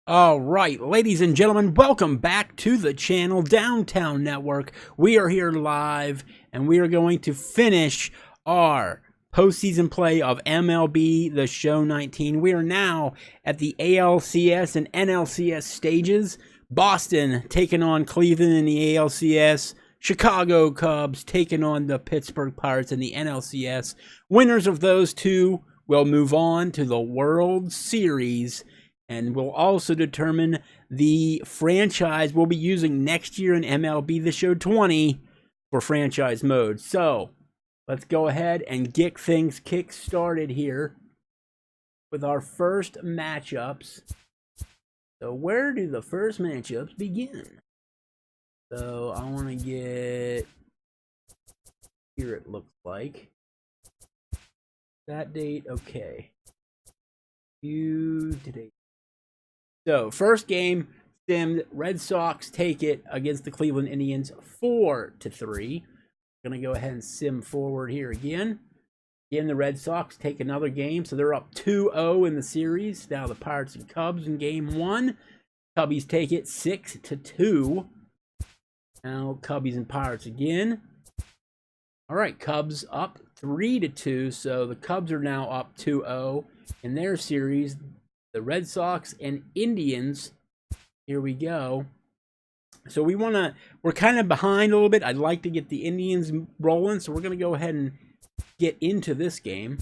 All right, ladies and gentlemen, welcome back to the channel, Downtown Network. We are here live, and we are going to finish our postseason play of MLB The Show 19. We are now at the ALCS and NLCS stages. Boston taking on Cleveland in the ALCS. Chicago Cubs taking on the Pittsburgh Pirates in the NLCS. Winners of those two will move on to the World Series, and we'll also determine the franchise we'll be using next year in MLB The Show 20 for franchise mode. So let's go ahead and get things kick-started here with our first matchups. So where do the first matchups begin? So I want to get here, it looks like. That date, okay. Today. So, first game, simmed. Red Sox take it against the Cleveland Indians 4-3. Going to go ahead and sim forward here again. Again, the Red Sox take another game, so they're up 2-0 in the series. Now the Pirates and Cubs in game one. Cubbies take it 6-2. Now Cubbies and Pirates again. All right, Cubs up 3-2, so the Cubs are now up 2-0 in their series. The Red Sox and Indians, here we go. So we're kind of behind a little bit. I'd like to get the Indians rolling, so we're going to go ahead and get into this game.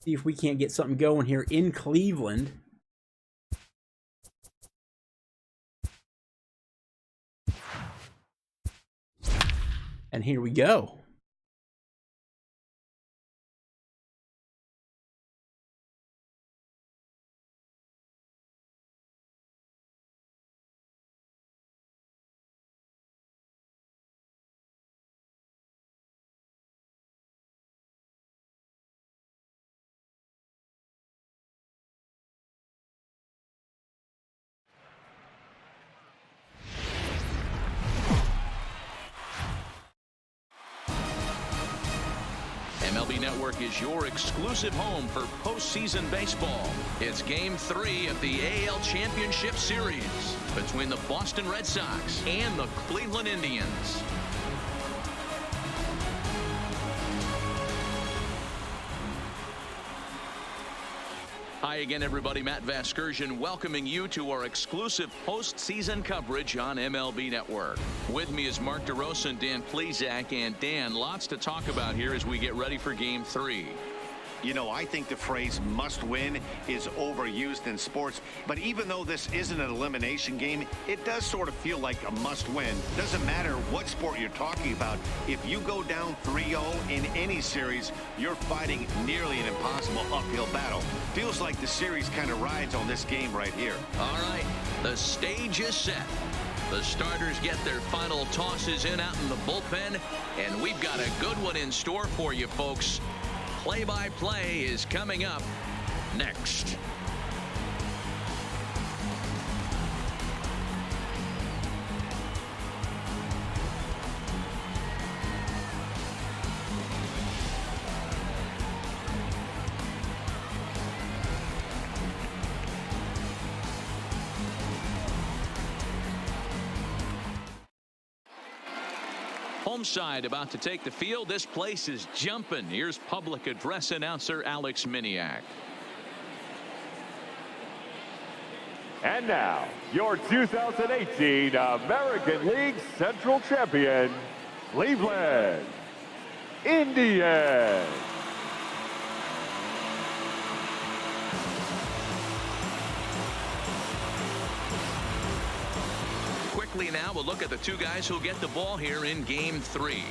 See if we can't get something going here in Cleveland. And here we go. MLB Network is your exclusive home for postseason baseball. It's Game 3 of the AL Championship Series between the Boston Red Sox and the Cleveland Indians. Hi again, everybody. Matt Vasgersian welcoming you to our exclusive postseason coverage on MLB Network. With me is Mark DeRosa and Dan Plesac. And Dan, lots to talk about here as we get ready for Game 3. You know, I think the phrase must win is overused in sports, but even though this isn't an elimination game, it does sort of feel like a must win. Doesn't matter what sport you're talking about. If you go down 3-0 in any series, you're fighting nearly an impossible uphill battle. Feels like the series kind of rides on this game right here. All right, the stage is set. The starters get their final tosses in out in the bullpen, and we've got a good one in store for you, folks. Play-by-play is coming up next. Home side about to take the field. This place is jumping. Here's public address announcer Alex Miniak. And now, your 2018 American League Central Champion, Cleveland Indians. Now we'll look at the two guys who'll get the ball here in Game 3.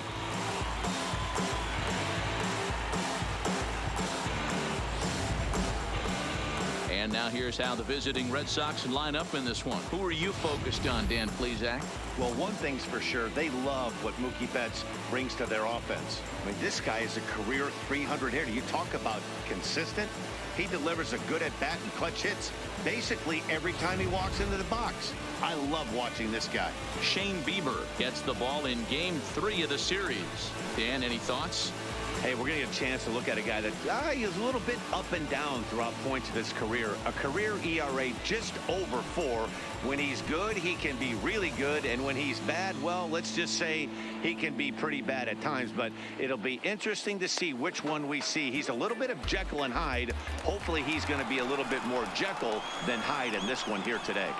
And now here's how the visiting Red Sox line up in this one. Who are you focused on, Dan Plesac? Well, one thing's for sure, they love what Mookie Betts brings to their offense. I mean, this guy is a career 300 hitter. You talk about consistent. He delivers a good at-bat and clutch hits basically every time he walks into the box. I love watching this guy. Shane Bieber gets the ball in Game 3 of the series. Dan, any thoughts? Hey, we're going to get a chance to look at a guy that is a little bit up and down throughout points of his career. A career ERA just over 4. When he's good, he can be really good. And when he's bad, well, let's just say he can be pretty bad at times. But it'll be interesting to see which one we see. He's a little bit of Jekyll and Hyde. Hopefully he's going to be a little bit more Jekyll than Hyde in this one here today.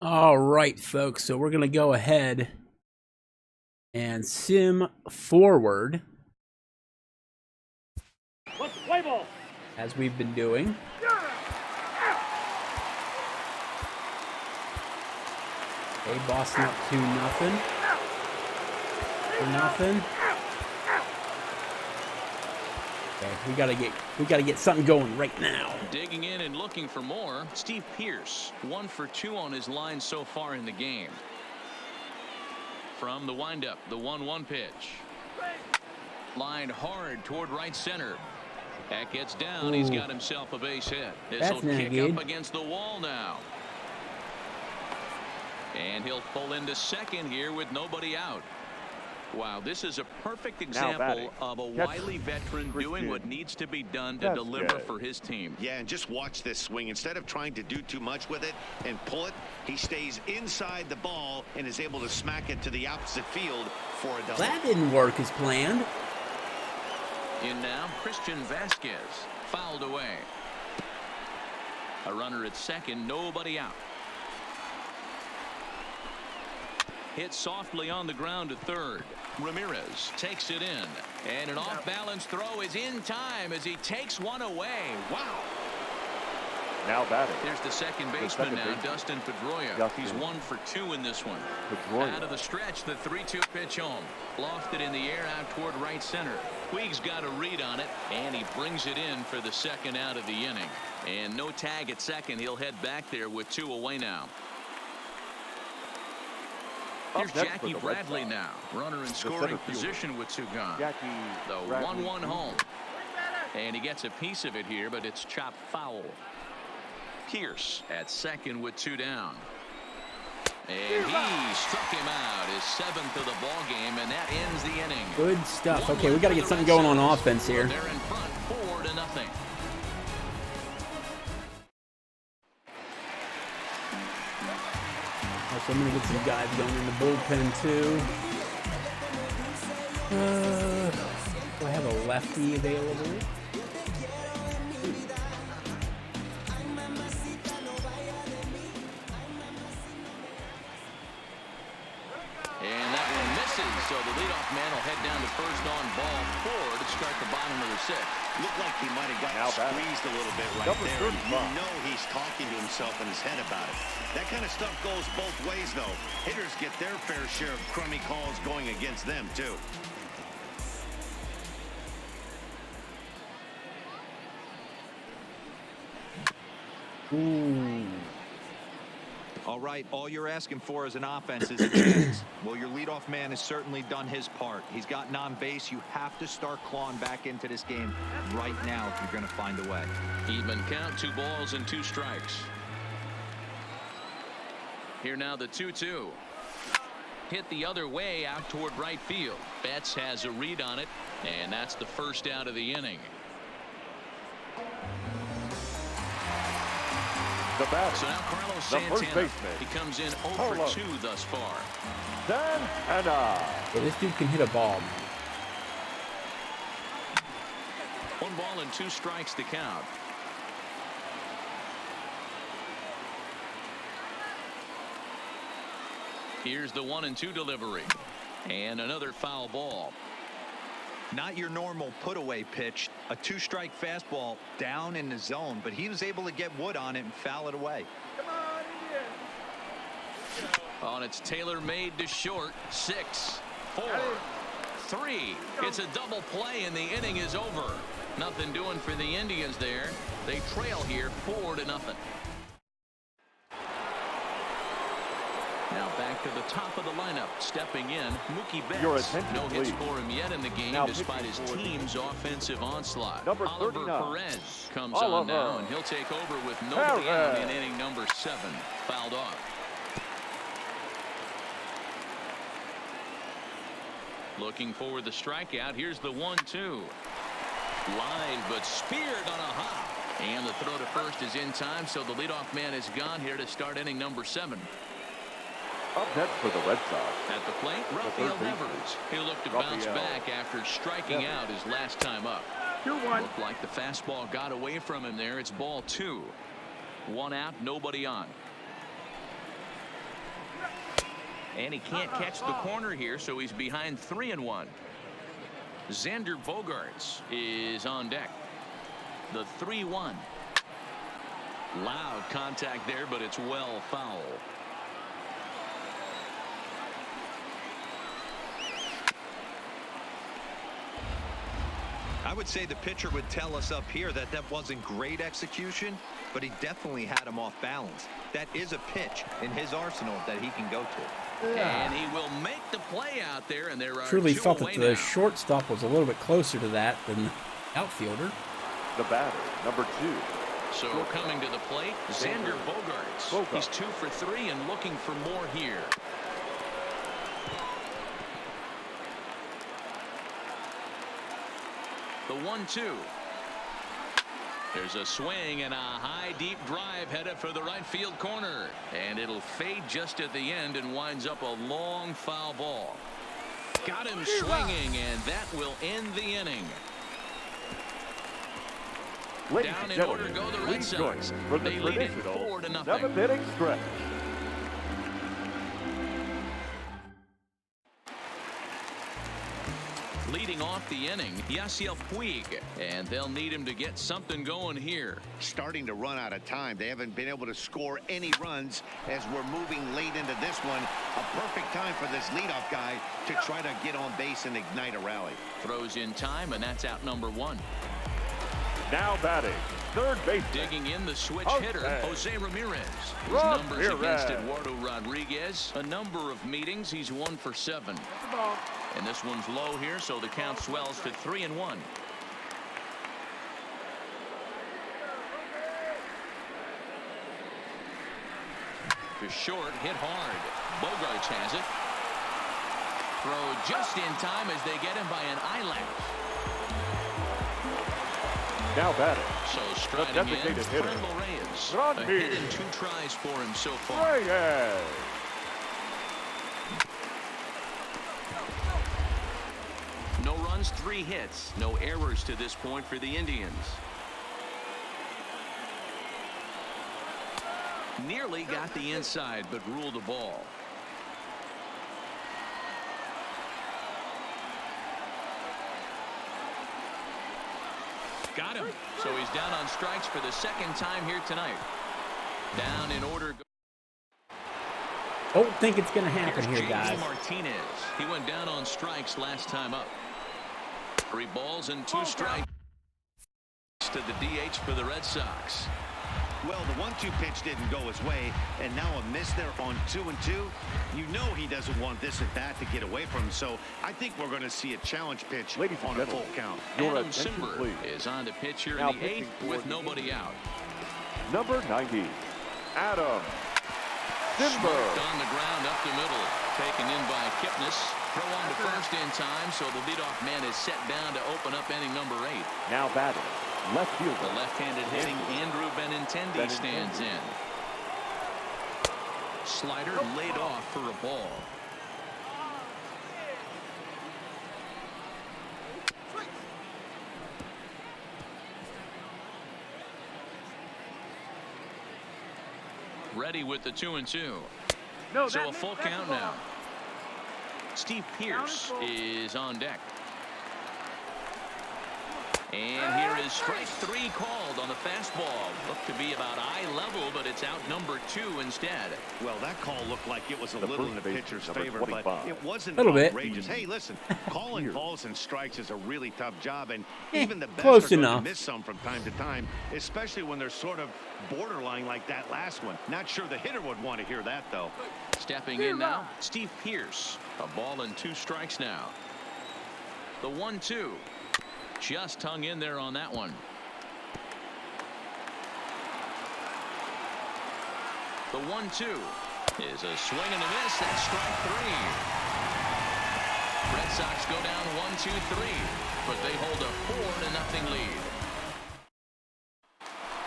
All right, folks. So we're going to go ahead and sim forward as we've been doing. Okay, Boston up 2-0. 2-0. Okay, we gotta get something going right now. Digging in and looking for more. Steve Pearce, 1 for 2 on his line so far in the game. From the windup, the 1-1 pitch. Lined hard toward right center. That gets down. Ooh. He's got himself a base hit. This will kick up against the wall now. And he'll pull into second here with nobody out. Wow, this is a perfect example of a wily veteran doing what needs to be done to deliver for his team. Yeah, and just watch this swing. Instead of trying to do too much with it and pull it, he stays inside the ball and is able to smack it to the opposite field for a double. That didn't work as planned. In now, Christian Vasquez fouled away. A runner at second, nobody out. Hit softly on the ground to third. Ramirez takes it in. And an off-balance throw is in time as he takes one away. Wow. Now batting. There's the second baseman now, Dustin Pedroia. He's 1 for 2 in this one. Out of the stretch, the 3-2 pitch home. Lofted in the air out toward right center. Puig's got a read on it, and he brings it in for the second out of the inning. And no tag at second. He'll head back there with 2 away now. Here's Jackie Bradley now. Runner in scoring position with 2 gone. The 1-1 home. And he gets a piece of it here, but it's chopped foul. Pierce at second with 2 down. And he struck him out, his 7th of the ball game, and that ends the inning. Good stuff. Okay, we got to get something going on offense here. They're in front 4-0. So I'm going to get some guys going in the bullpen, too. Do I have a lefty available? And that one misses, so the leadoff man will head down to first on ball 4 to start the bottom of the 6th. Looked like he might have gotten squeezed a little bit right there. You know he's talking to himself in his head about it. That kind of stuff goes both ways, though. Hitters get their fair share of crummy calls going against them, too. Ooh. All right, all you're asking for as an offense is a chance. Well, your leadoff man has certainly done his part. He's gotten on base. You have to start clawing back into this game right now if you're going to find a way. Even count, 2 balls and 2 strikes. Here now the 2-2. Hit the other way out toward right field. Betts has a read on it, and that's the first out of the inning. The batter, so now Carlos the Santana, first baseman. He comes in 0 for 2 thus far. Santana. Yeah, this dude can hit a ball, man. 1 ball and 2 strikes to count. Here's the 1-2 delivery. And another foul ball. Not your normal put away pitch. A 2-strike fastball down in the zone, but he was able to get wood on it and foul it away. Come on, Indian. Oh, and it's Taylor made to short. 6, 4, 3. It's a double play and the inning is over. Nothing doing for the Indians there. They trail here 4-0. Now back to the top of the lineup. Stepping in, Mookie Betts. No hits for him yet in the game despite his team's offensive onslaught. Oliver Perez comes on now, and he'll take over with nobody out in inning number 7. Fouled off. Looking for the strikeout. Here's the 1-2. Line, but speared on a hop. And the throw to first is in time, so the leadoff man is gone here to start inning number 7. Up next for the Red Sox. At the plate, Rafael Devers. He'll look to bounce back after striking out his last time up. Looked like the fastball got away from him there. It's ball 2. 1 out, nobody on. And he can't catch the corner here, so he's behind 3-1. Xander Bogaerts is on deck. The 3-1. Loud contact there, but it's well foul. I would say the pitcher would tell us up here that that wasn't great execution, but he definitely had him off balance. That is a pitch in his arsenal that he can go to. And he will make the play out there, and there are Truly two felt away that the now. shortstop was a little bit closer to that than the outfielder. The batter, number 2. So coming to the plate, Xander Bogaerts. He's 2 for 3 and looking for more here. The 1-2. There's a swing and a high deep drive headed for the right field corner, and it'll fade just at the end and winds up a long foul ball. Got him swinging, and that will end the inning. Ladies Down and in order gentlemen, go the Red please join Sox. us for the They lead it traditional 4-0. 7th inning stretch. Leading off the inning, Yasiel Puig, and they'll need him to get something going here. Starting to run out of time. They haven't been able to score any runs as we're moving late into this one. A perfect time for this leadoff guy to try to get on base and ignite a rally. Throws in time, and that's out number 1. Now batting, third base. Digging in the switch Jose. hitter, Jose Ramirez. His Ramirez. numbers against Eduardo Rodriguez. A number of meetings, he's 1 for 7. And this one's low here, so the count swells to 3-1. To short, hit hard. Bogaerts has it. Throw just in time as they get him by an eyelash. Now batting, So the striding in, designated hitter, Franmil Reyes. A Rodney hit and 2 tries for him so far. Reyes. No runs, 3 hits. No errors to this point for the Indians. Nearly got the inside, but ruled the ball. Got him. So he's down on strikes for the second time here tonight. Down in order. Don't think it's going to happen Here's here, James guys. Martinez. He went down on strikes last time up. 3 balls and 2 strikes to the DH for the Red Sox. Well, the 1-2 pitch didn't go his way, and now a miss there on 2-2. You know he doesn't want this at bat to get away from him, so I think we're going to see a challenge pitch Ladies and on a full gentlemen, count. your Adam attention, Simber please. is on the pitch here Now in the pitching 8th for with the nobody out. Number 90, Adam Smoked Simber. on the ground up the middle. Taken in by Kipnis. Throw on to first in time, so the leadoff man is set down to open up inning number 8. Now batting, left The fielder, left-handed hitting Andrew Benintendi stands in. Slider laid off for a ball. Ready with the 2-2. So a full count now. Steve Pearce is on deck. And here is strike 3 called on the fastball. Looked to be about eye level, but it's out number 2 instead. Well, that call looked like it was a The little in the first baseman, pitcher's number favor, 25. but it wasn't Little bit. outrageous. Hey, listen, calling balls and strikes is a really tough job, and Eh, even the best close are going enough. to miss some from time to time, especially when they're sort of borderline like that last one. Not sure the hitter would want to hear that, though. Stepping in now, Steve Pearce. A ball and 2 strikes now. The 1-2. Just hung in there on that one. The 1-2 is a swing and a miss. That's strike 3. Red Sox go down 1-2-3, but they hold a 4-0 lead.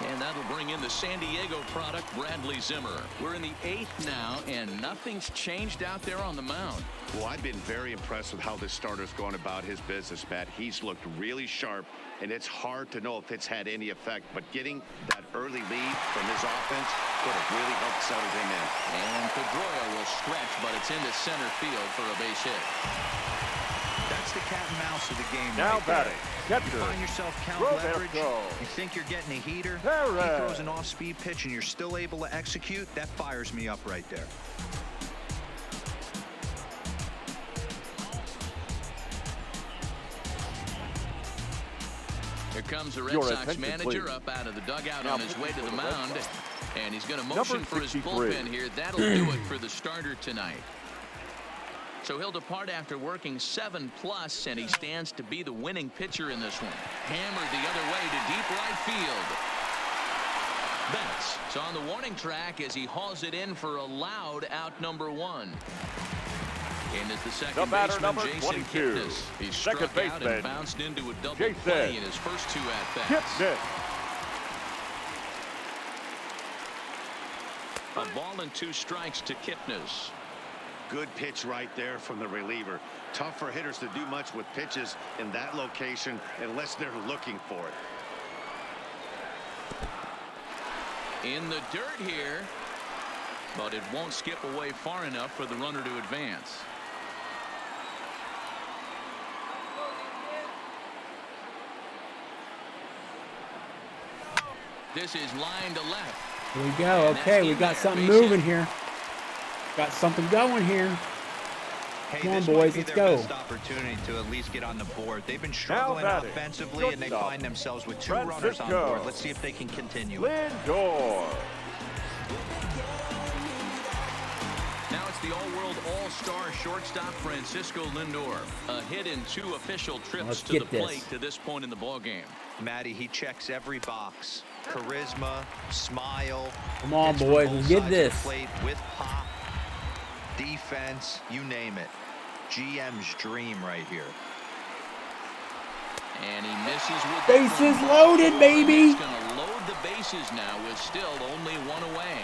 And that'll bring in the San Diego product, Bradley Zimmer. We're in the 8th now, and nothing's changed out there on the mound. Well, I've been very impressed with how this starter's going about his business, Matt. He's looked really sharp, and it's hard to know if it's had any effect. But getting that early lead from his offense could have really helped settle him in. And Pedroia will stretch, but it's into center field for a base hit. That's the cat and mouse of the game. Now right batting, there. catcher, You find yourself count leverage. You think you're getting a heater. He throws an off-speed pitch, and you're still able to execute. That fires me up right there. Here comes the Red Sox manager up out of the dugout on his way to the mound. And he's going to motion for his bullpen here. That'll do it for the starter tonight. So he'll depart after working 7+, and he stands to be the winning pitcher in this one. Hammered the other way to deep right field. Betts is on the warning track as he hauls it in for a loud out number 1. And as the second baseman, Jason Kipnis. He struck out and bounced into a double play in his first 2 at-bats. A ball and 2 strikes to Kipnis. Good pitch right there from the reliever. Tough for hitters to do much with pitches in that location unless they're looking for it. In the dirt here, but it won't skip away far enough for the runner to advance. This is line to left. Here we go. Okay, we got something moving here. Got something going here. Hey, come on, boys, let's go. Best opportunity to at least get on the board. They've been struggling offensively, and they find themselves with 2 runners on board. Let's see if they can continue. Lindor. Now it's the all-world all-star shortstop Francisco Lindor. A hit in 2 official trips to the plate to this point in the ballgame. Matty, he checks every box. Charisma, smile. Come on, boys, let's get this. Plate with pop, defense, you name it. GM's dream right here. And he misses with bases loaded, baby. He's going to load the bases now with still only 1 away.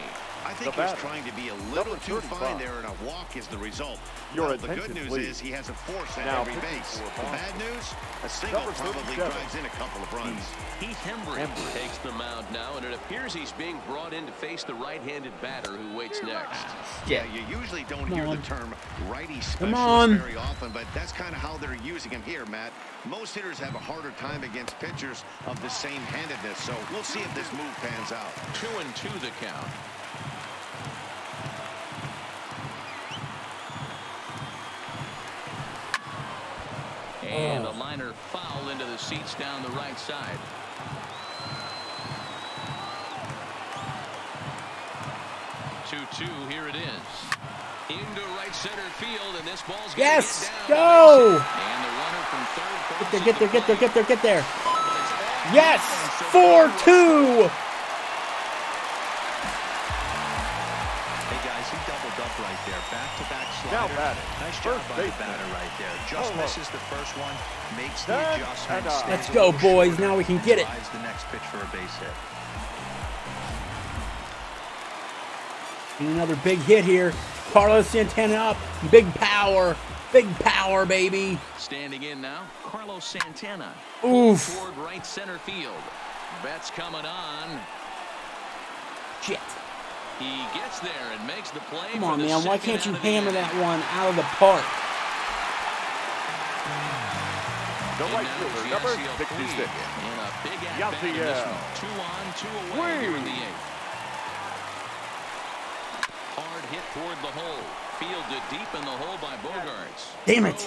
I think he was trying to be a little too fine there, and a walk is the result. The good news is he has a force at every base. The bad news, a single probably drives in a couple of runs. Heath Hembree takes the mound now, and it appears he's being brought in to face the right-handed batter who waits next. Yeah, you usually don't hear the term righty specialist very often, but that's kind of how they're using him here, Matt. Most hitters have a harder time against pitchers of the same handedness, so we'll see if this move pans out. 2-2 the count. And a liner foul into the seats down the right side. Here it is. Into right center field, and this ball's going to get down. Go! And the runner from third. Get there. Yes! 4-2! Hey guys, he doubled up right there. Back-to-back slider. Nice job by the batter right there. Just misses the first one, makes the adjustment. Let's go, boys. Now we can get it. The next pitch for a base hit. And another big hit here. Carlos Santana up. Big power, baby. Standing in now, Carlos Santana. Oof. Toward right center field. Betts coming on. Shit. He gets there and makes the play. Come on, man. Why can't you hammer that one out of the park? The right fielder, number 66. And a big at-bat in this one. 2 on, 2 away here in the 8th. Hard hit toward the hole. Fielded deep in the hole by Bogarts. Damn it.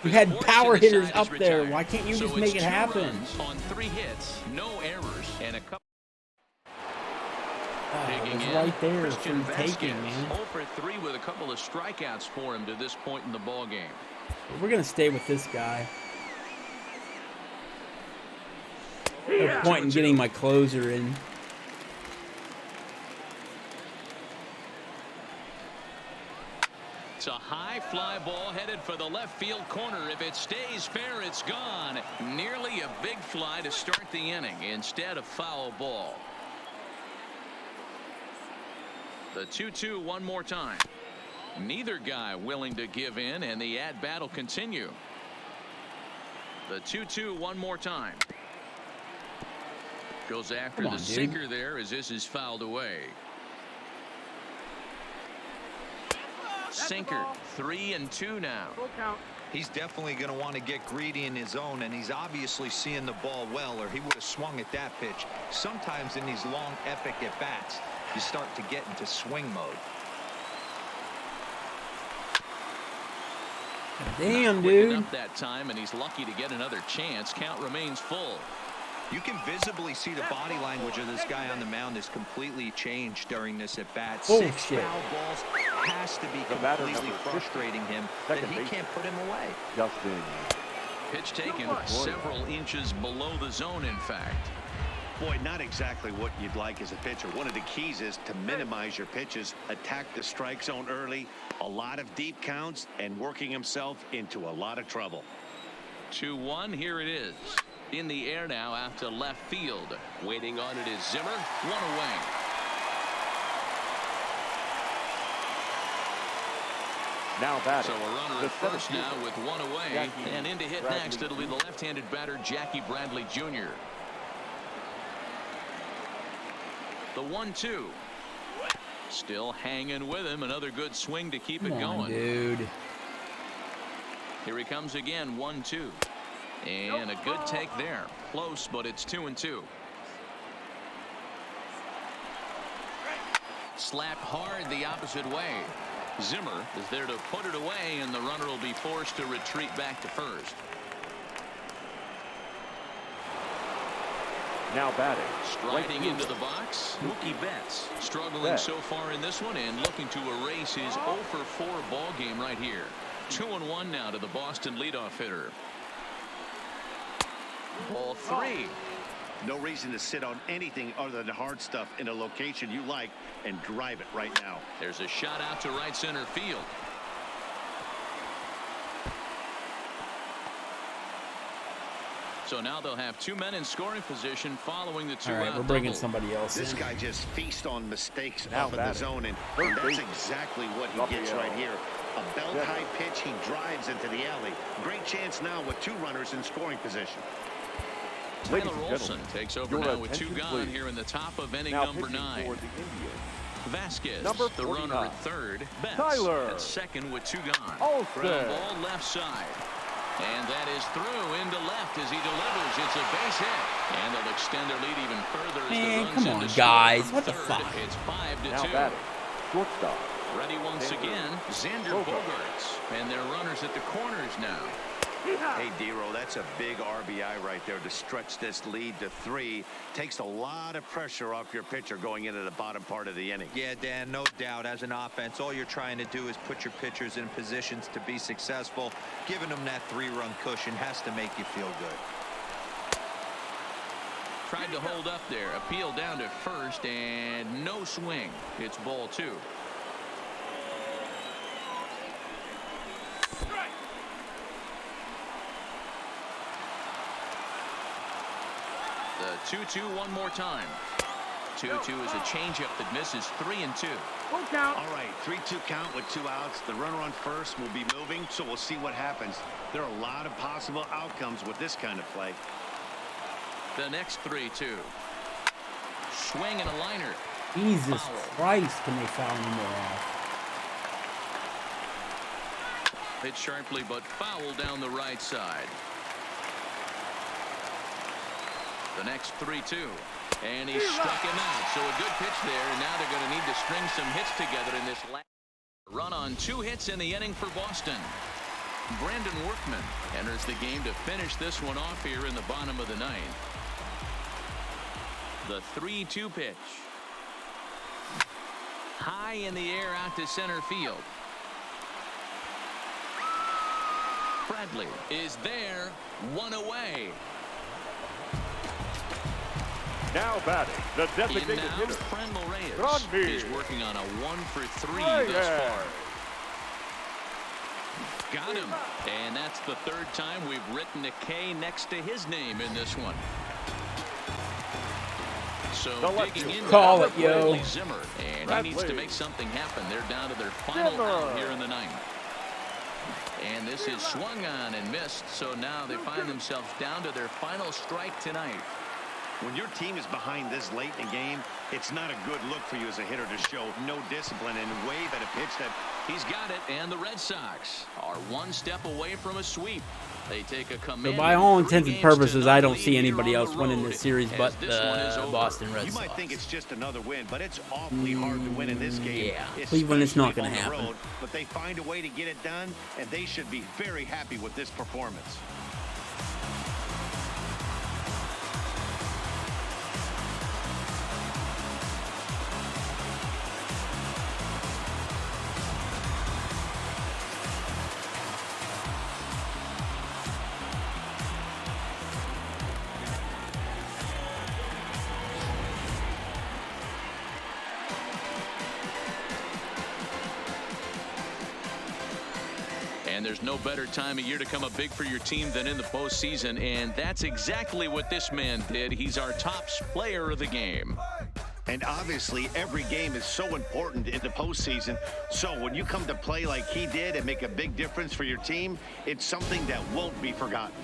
You had power hitters up there. Why can't you just make it happen? On 3 hits, no errors, and a couple. It was right there for the taking, man. 0 for 3 with a couple of strikeouts for him to this point in the ball game. We're gonna stay with this guy. No point in getting my closer in. It's a high fly ball headed for the left field corner. If it stays fair, it's gone. Nearly a big fly to start the inning. Instead, a foul ball. The 2-2 one more time. Neither guy willing to give in, and the at-bat will continue. The 2-2 one more time. Goes after the sinker there as this is fouled away. Sinker, 3-2 now. He's definitely going to want to get greedy in his zone, and he's obviously seeing the ball well, or he would have swung at that pitch. Sometimes in these long, epic at-bats, you start to get into swing mode. Damn, dude. Up that time, and he's lucky to get another chance. Count remains full. You can visibly see the body language of this guy on the mound is completely changed during this at-bat. Oh, 6 shit. foul balls has to be completely frustrating him that he can't put him away. Justin. Pitch taken several inches below the zone, in fact. Boy, not exactly what you'd like as a pitcher. One of the keys is to minimize your pitches, attack the strike zone early, a lot of deep counts, and working himself into a lot of trouble. 2-1, here it is. In the air now out to left field. Waiting on it is Zimmer. One away. Now batting. So a runner at first now with one away. And in to hit next, it'll be the left-handed batter, Jackie Bradley Jr. The 1-2. Still hanging with him. Another good swing to keep it going. Dude. Here he comes again. 1-2. And a good take there. Close, but it's 2-2. Slapped hard the opposite way. Zimmer is there to put it away, and the runner will be forced to retreat back to first. Now batting. Striding into the box, Mookie Betts. Struggling so far in this one and looking to erase his 0-for-4 ball game right here. 2-1 now to the Boston leadoff hitter. Ball 3. No reason to sit on anything other than the hard stuff in a location you like and drive it right now. There's a shot out to right center field. So now they'll have 2 men in scoring position following the 2-out double. All right, we're bringing somebody else This in. guy just feasts on mistakes Now off of the zone, and that's exactly what he gets right here. A belt-high pitch, he drives into the alley. Great chance now with 2 runners in scoring position. Tyler Olson takes over now with 2 gone here in the top of inning number 9. Vasquez, the runner at third. Betts at second with 2 gone. Ground ball left side. And that is through into left as he delivers. It's a base hit. And they'll extend their lead even further as the runs come on, into guys. score What the from third. fuck? It's 5-2. Now batting. Shortstop. Ready once again, Xander Bogaerts. And their runners at the corners now. Hey, Dero, that's a big RBI right there to stretch this lead to 3. Takes a lot of pressure off your pitcher going into the bottom part of the inning. Yeah, Dan, no doubt. As an offense, all you're trying to do is put your pitchers in positions to be successful. Giving them that 3-run cushion has to make you feel good. Tried to hold up there. Appeal down to first, and no swing. It's ball 2. The 2-2 one more time. 2-2 is a changeup that misses. 3-2. All right, 3-2 count with 2 outs. The runner on first will be moving, so we'll see what happens. There are a lot of possible outcomes with this kind of play. The next 3-2. Swing and a liner. Jesus Christ, can they foul him more off? Hit sharply, but foul down the right side. The next 3-2. And he struck him out. So a good pitch there, and now they're going to need to string some hits together in this last run on 2 hits in the inning for Boston. Brandon Workman enters the game to finish this one off here in the bottom of the 9th. The 3-2 pitch. High in the air out to center field. Bradley is there, 1 away. Now batting, the designated hitter. Franmil Reyes is working on a 1-for-3 thus far. Got him. And that's the third time we've written a K next to his name in this one. So digging in, call it, yo. Zimmer, and he needs to make something happen. They're down to their final out here in the ninth. And this is swung on and missed. So now they find themselves down to their final strike tonight. When your team is behind this late in the game, it's not a good look for you as a hitter to show no discipline and wave at a pitch that... He's got it, and the Red Sox are one step away from a sweep. They take a command. So by all intents and purposes, I don't see anybody else winning this series but the Boston Red Sox. You might think it's just another win, but it's awfully hard to win in this game. Yeah, Cleveland, it's not going to happen. Road, but they find a way to get it done, and they should be very happy with this performance. And there's no better time of year to come up big for your team than in the postseason, and that's exactly what this man did. He's our top player of the game. And obviously, every game is so important in the postseason. So when you come to play like he did and make a big difference for your team, it's something that won't be forgotten.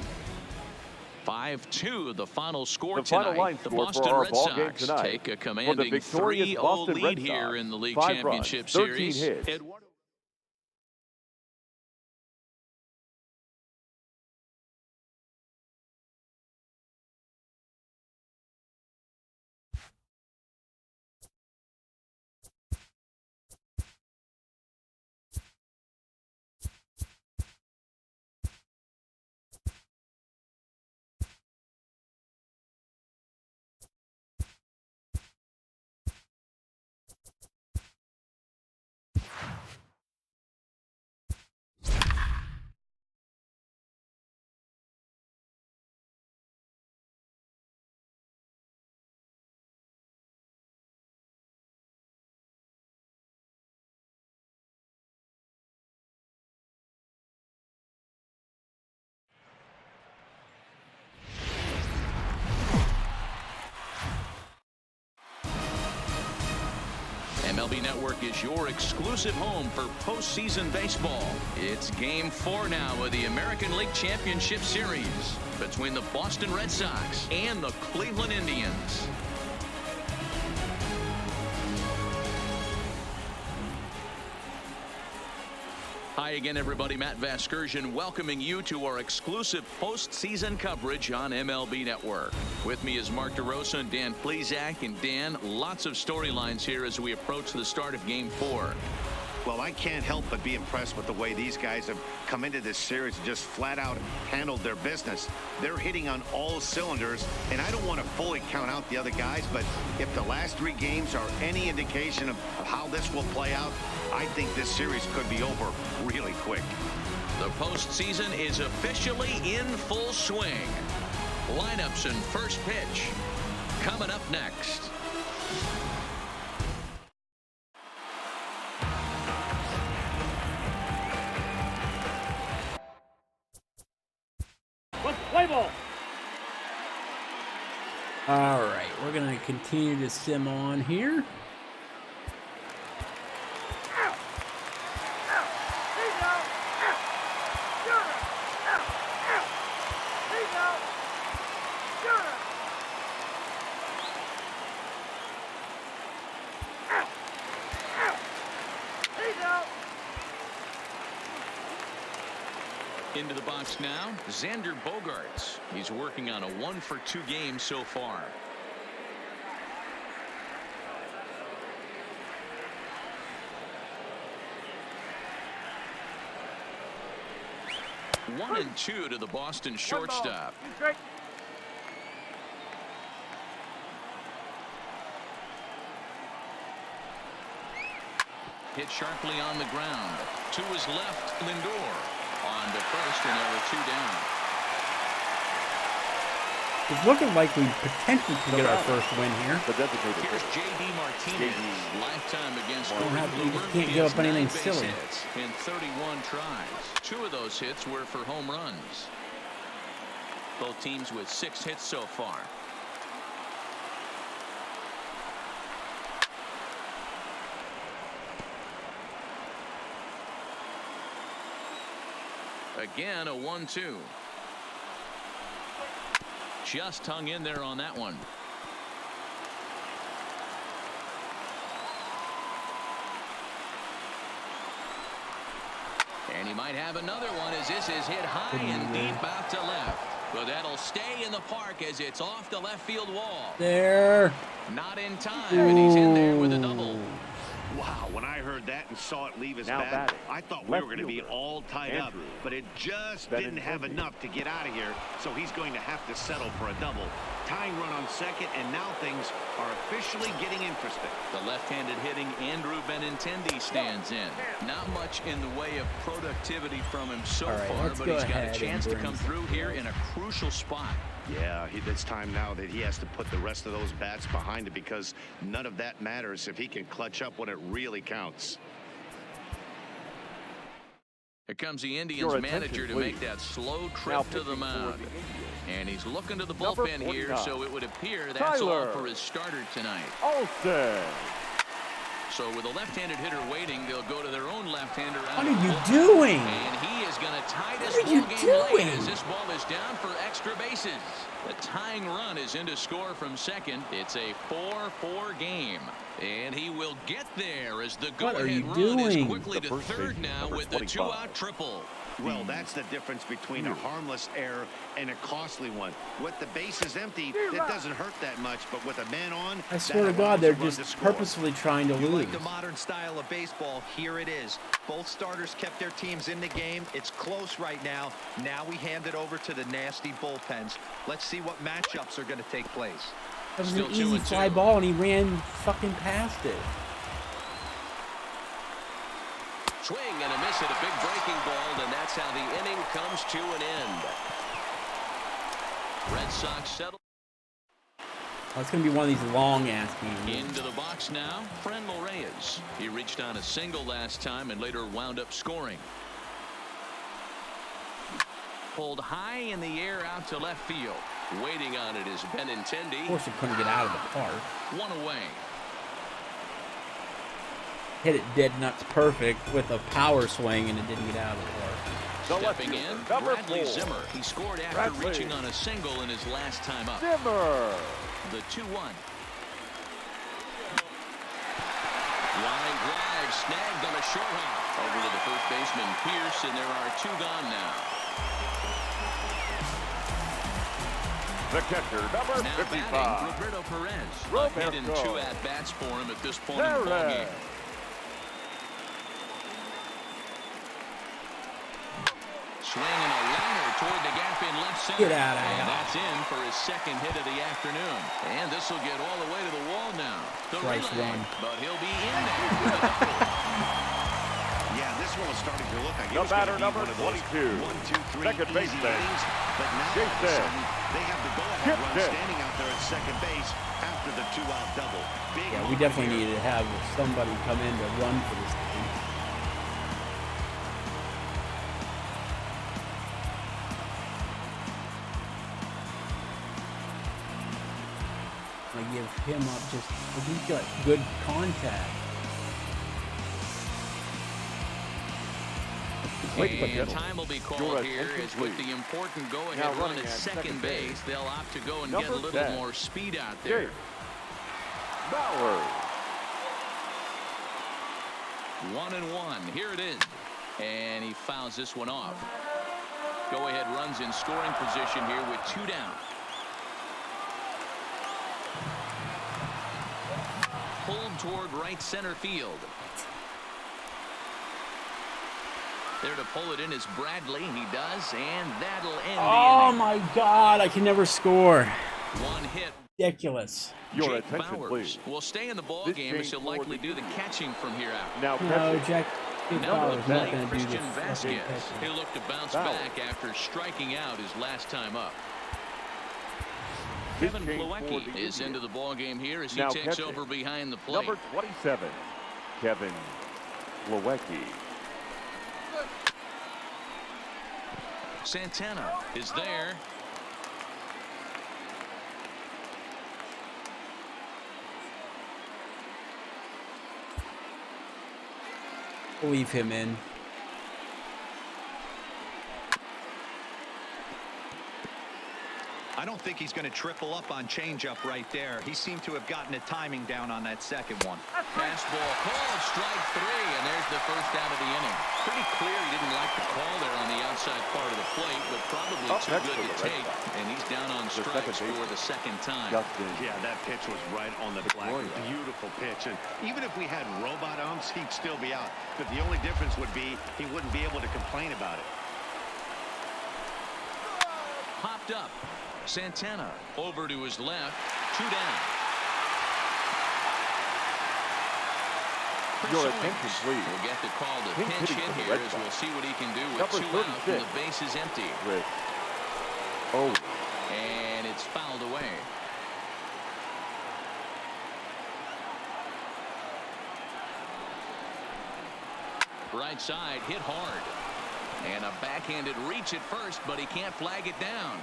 5-2, the final score the final tonight. The Boston Red Sox take a commanding 3-0 lead here in the league championship series. MLB Network is your exclusive home for postseason baseball. It's Game 4 now of the American League Championship Series between the Boston Red Sox and the Cleveland Indians. Hi again, everybody. Matt Vasgersian welcoming you to our exclusive postseason coverage on MLB Network. With me is Mark DeRosa and Dan Plesac. And Dan, lots of storylines here as we approach the start of Game 4. Well, I can't help but be impressed with the way these guys have come into this series and just flat out handled their business. They're hitting on all cylinders, and I don't want to fully count out the other guys, but if the last 3 games are any indication of how this will play out, I think this series could be over really quick. The postseason is officially in full swing. Lineups and first pitch coming up next. All right, we're going to continue to sim on here. Into the box now, Xander Bogaerts. He's working on a 1-for-2 game so far. One and 2 to the Boston shortstop. Hit sharply on the ground. To his left, Lindor. On to first, and there are 2 down. It's looking like we potentially could get our first win here. The designated Here's hitter. J.D. Martinez. Lifetime against Don't have- you Kluber. just can't He give has up anything 9 base silly. hits in 31 tries. 2 of those hits were for home runs. Both teams with 6 hits so far. Again, a 1-2. Just hung in there on that one. And he might have another one as this is hit high and deep out to left. But that'll stay in the park as it's off the left field wall. There. Not in time, and he's in there with a double. Wow, when I heard that and saw it leave his Now bat, batting, I thought we left were going to be fielder, all tied up, Andrew but it just didn't have Benintendi. enough to get out of here, so he's going to have to settle for a double. Tying run on second, and now things are officially getting interesting. The left-handed hitting Andrew Benintendi stands in. Not much in the way of productivity from him so All right, far, let's but go he's got ahead a chance and to come bring through here in a crucial spot. Yeah, it's time now that he has to put the rest of those bats behind it because none of that matters if he can clutch up when it really counts. Here comes the Indians Your manager attention, to make please. that slow trip Now to the pitching for mound. the Indians. And he's looking to the Number bullpen here, 49. so it would appear that's all Tyler for his starter tonight. Olsen. So with a left-handed hitter waiting, they'll go to their own left-hander. What are you doing? And he is going to tie this What are you ball game late doing? as this ball is down for extra bases. The tying run is in to score from second. It's a 4-4 game. And he will get there as the What are you go-ahead run is doing? quickly The to first third baseman, now number with the 25. two-out triple. Well, that's the difference between a harmless error and a costly one. With the bases empty, that doesn't hurt that much, but with a man on, I swear to that God, allows they're the run to just score. purposefully trying to You lose. like the modern style of baseball, here it is. Both starters kept their teams in the game. It's close right now. Now we hand it over to the nasty bullpens. Let's see what matchups are going to take place. That was Still an 2-2. easy fly ball, and he ran fucking past it. Swing and a miss at a big breaking ball, and that's how the inning comes to an end. Red Sox settle Oh, it's going to be one of these long-ass games. Into the box now, Franmil Reyes. He reached on a single last time and later wound up scoring. Pulled high in the air out to left field. waiting on it is Benintendi. Of course, it couldn't get out of the park. One away. Hit it dead nuts perfect with a power swing, and it didn't get out of the park. Stepping in, number Bradley 4. Zimmer. He scored after Bradley. reaching on a single in his last time up. Zimmer. The 2-1. Line drive snagged on a short hop. Over to the first baseman, Pierce, and there are 2 gone now. The catcher, number Now 55. batting, Roberto Perez. A hit and 2 at-bats for him at this point in the ballgame. Swinging a liner toward the gap in left center. Get out of And here. that's in for his second hit of the afternoon. And this will get all the way to the wall now. The Twice relay, run. but he'll be in there with a double. Yeah, this one was starting to look like The it was going batter, to be number one of those 22. 1, 2, 3 Second easy baseman. innings. But now all of a Jason. sudden, they have the go-ahead Skip run it. standing out there at second base after the 2-out double. Big Yeah, we moment definitely here. needed to have somebody come in to run for this thing. I give him up just, he's got good contact. And time will be called Your here attention, as with please. the important Now go-ahead run running at at second second base. base. They'll opt to go and Number get a little 10. more speed out there. Jake Bauer. 1-1. Here it is. And he fouls this one off. Go-ahead runs in scoring position here with 2 down. Pulled toward right center field. There to pull it in is Bradley. He does, and that'll end Oh the inning. my God, I can never score. 1 hit. Ridiculous. Your Jake attention, Bowers please. will stay in the ball This game as he'll game for likely the do the Indians. catching from here out. Now No, catching. Jake Number Bauer's of not play, going to do Christian this. Vasquez. fucking He'll look to bounce Bauer. back after striking out his last time up. Kevin change for Plawecki the is Indians. into the ball game here as he Now takes catching, over behind the plate. Number 27, Kevin Plawecki. Santana is there. Leave him in. I don't think he's going to triple up on changeup right there. He seemed to have gotten the timing down on that second one. Fastball called, strike three, and there's the first out of the inning. Pretty clear he didn't like the call there on the outside part of the plate, but probably too good to take. And he's down on strikes for the second time. Yeah, that pitch was right on the black. Beautiful pitch. And even if we had robot umps, he'd still be out. But the only difference would be he wouldn't be able to complain about it. Popped up. Santana over to his left. 2 down. Chris Your Owings attention, please. will get the call to Pink pinch hitting hit for the here Red as Sox. we'll see what he can do with Number 2 out and 36. the base is empty. Chris Owings. And it's fouled away. Right side hit hard. And a backhanded reach at first, but he can't flag it down.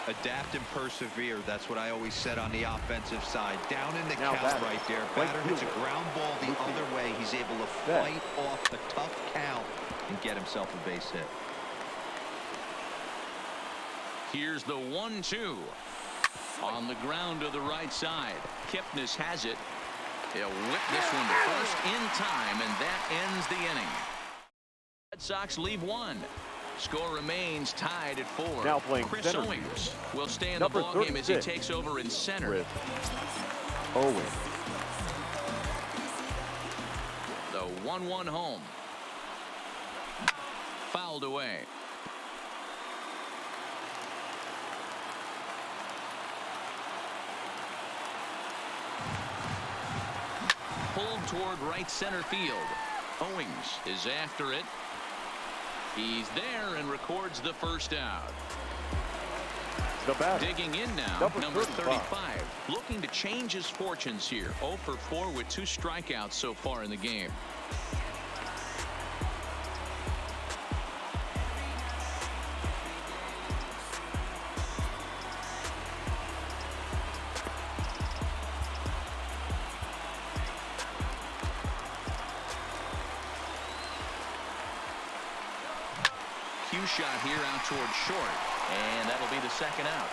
Adapt and persevere. That's what I always said on the offensive side. Down in the Now count batter. right there. Right Batter hits a fielder. ground ball the other way. He's able to fight off the tough count and get himself a base hit. Here's the 1-2. On the ground to the right side. Kipnis has it. He'll whip this one to first in time, and that ends the inning. Red Sox leave 1. Score remains tied at 4. Now playing Chris center Owings will stay in Number the ballgame as he 36. takes over in center. Chris Owings. The 1-1 home. Fouled away. Pulled toward right center field. Owings is after it. He's there and records the first out. The batter. Digging in now, number 35. Looking to change his fortunes here. 0 for 4 with 2 strikeouts so far in the game. Cue shot here out towards short, and that'll be the second out.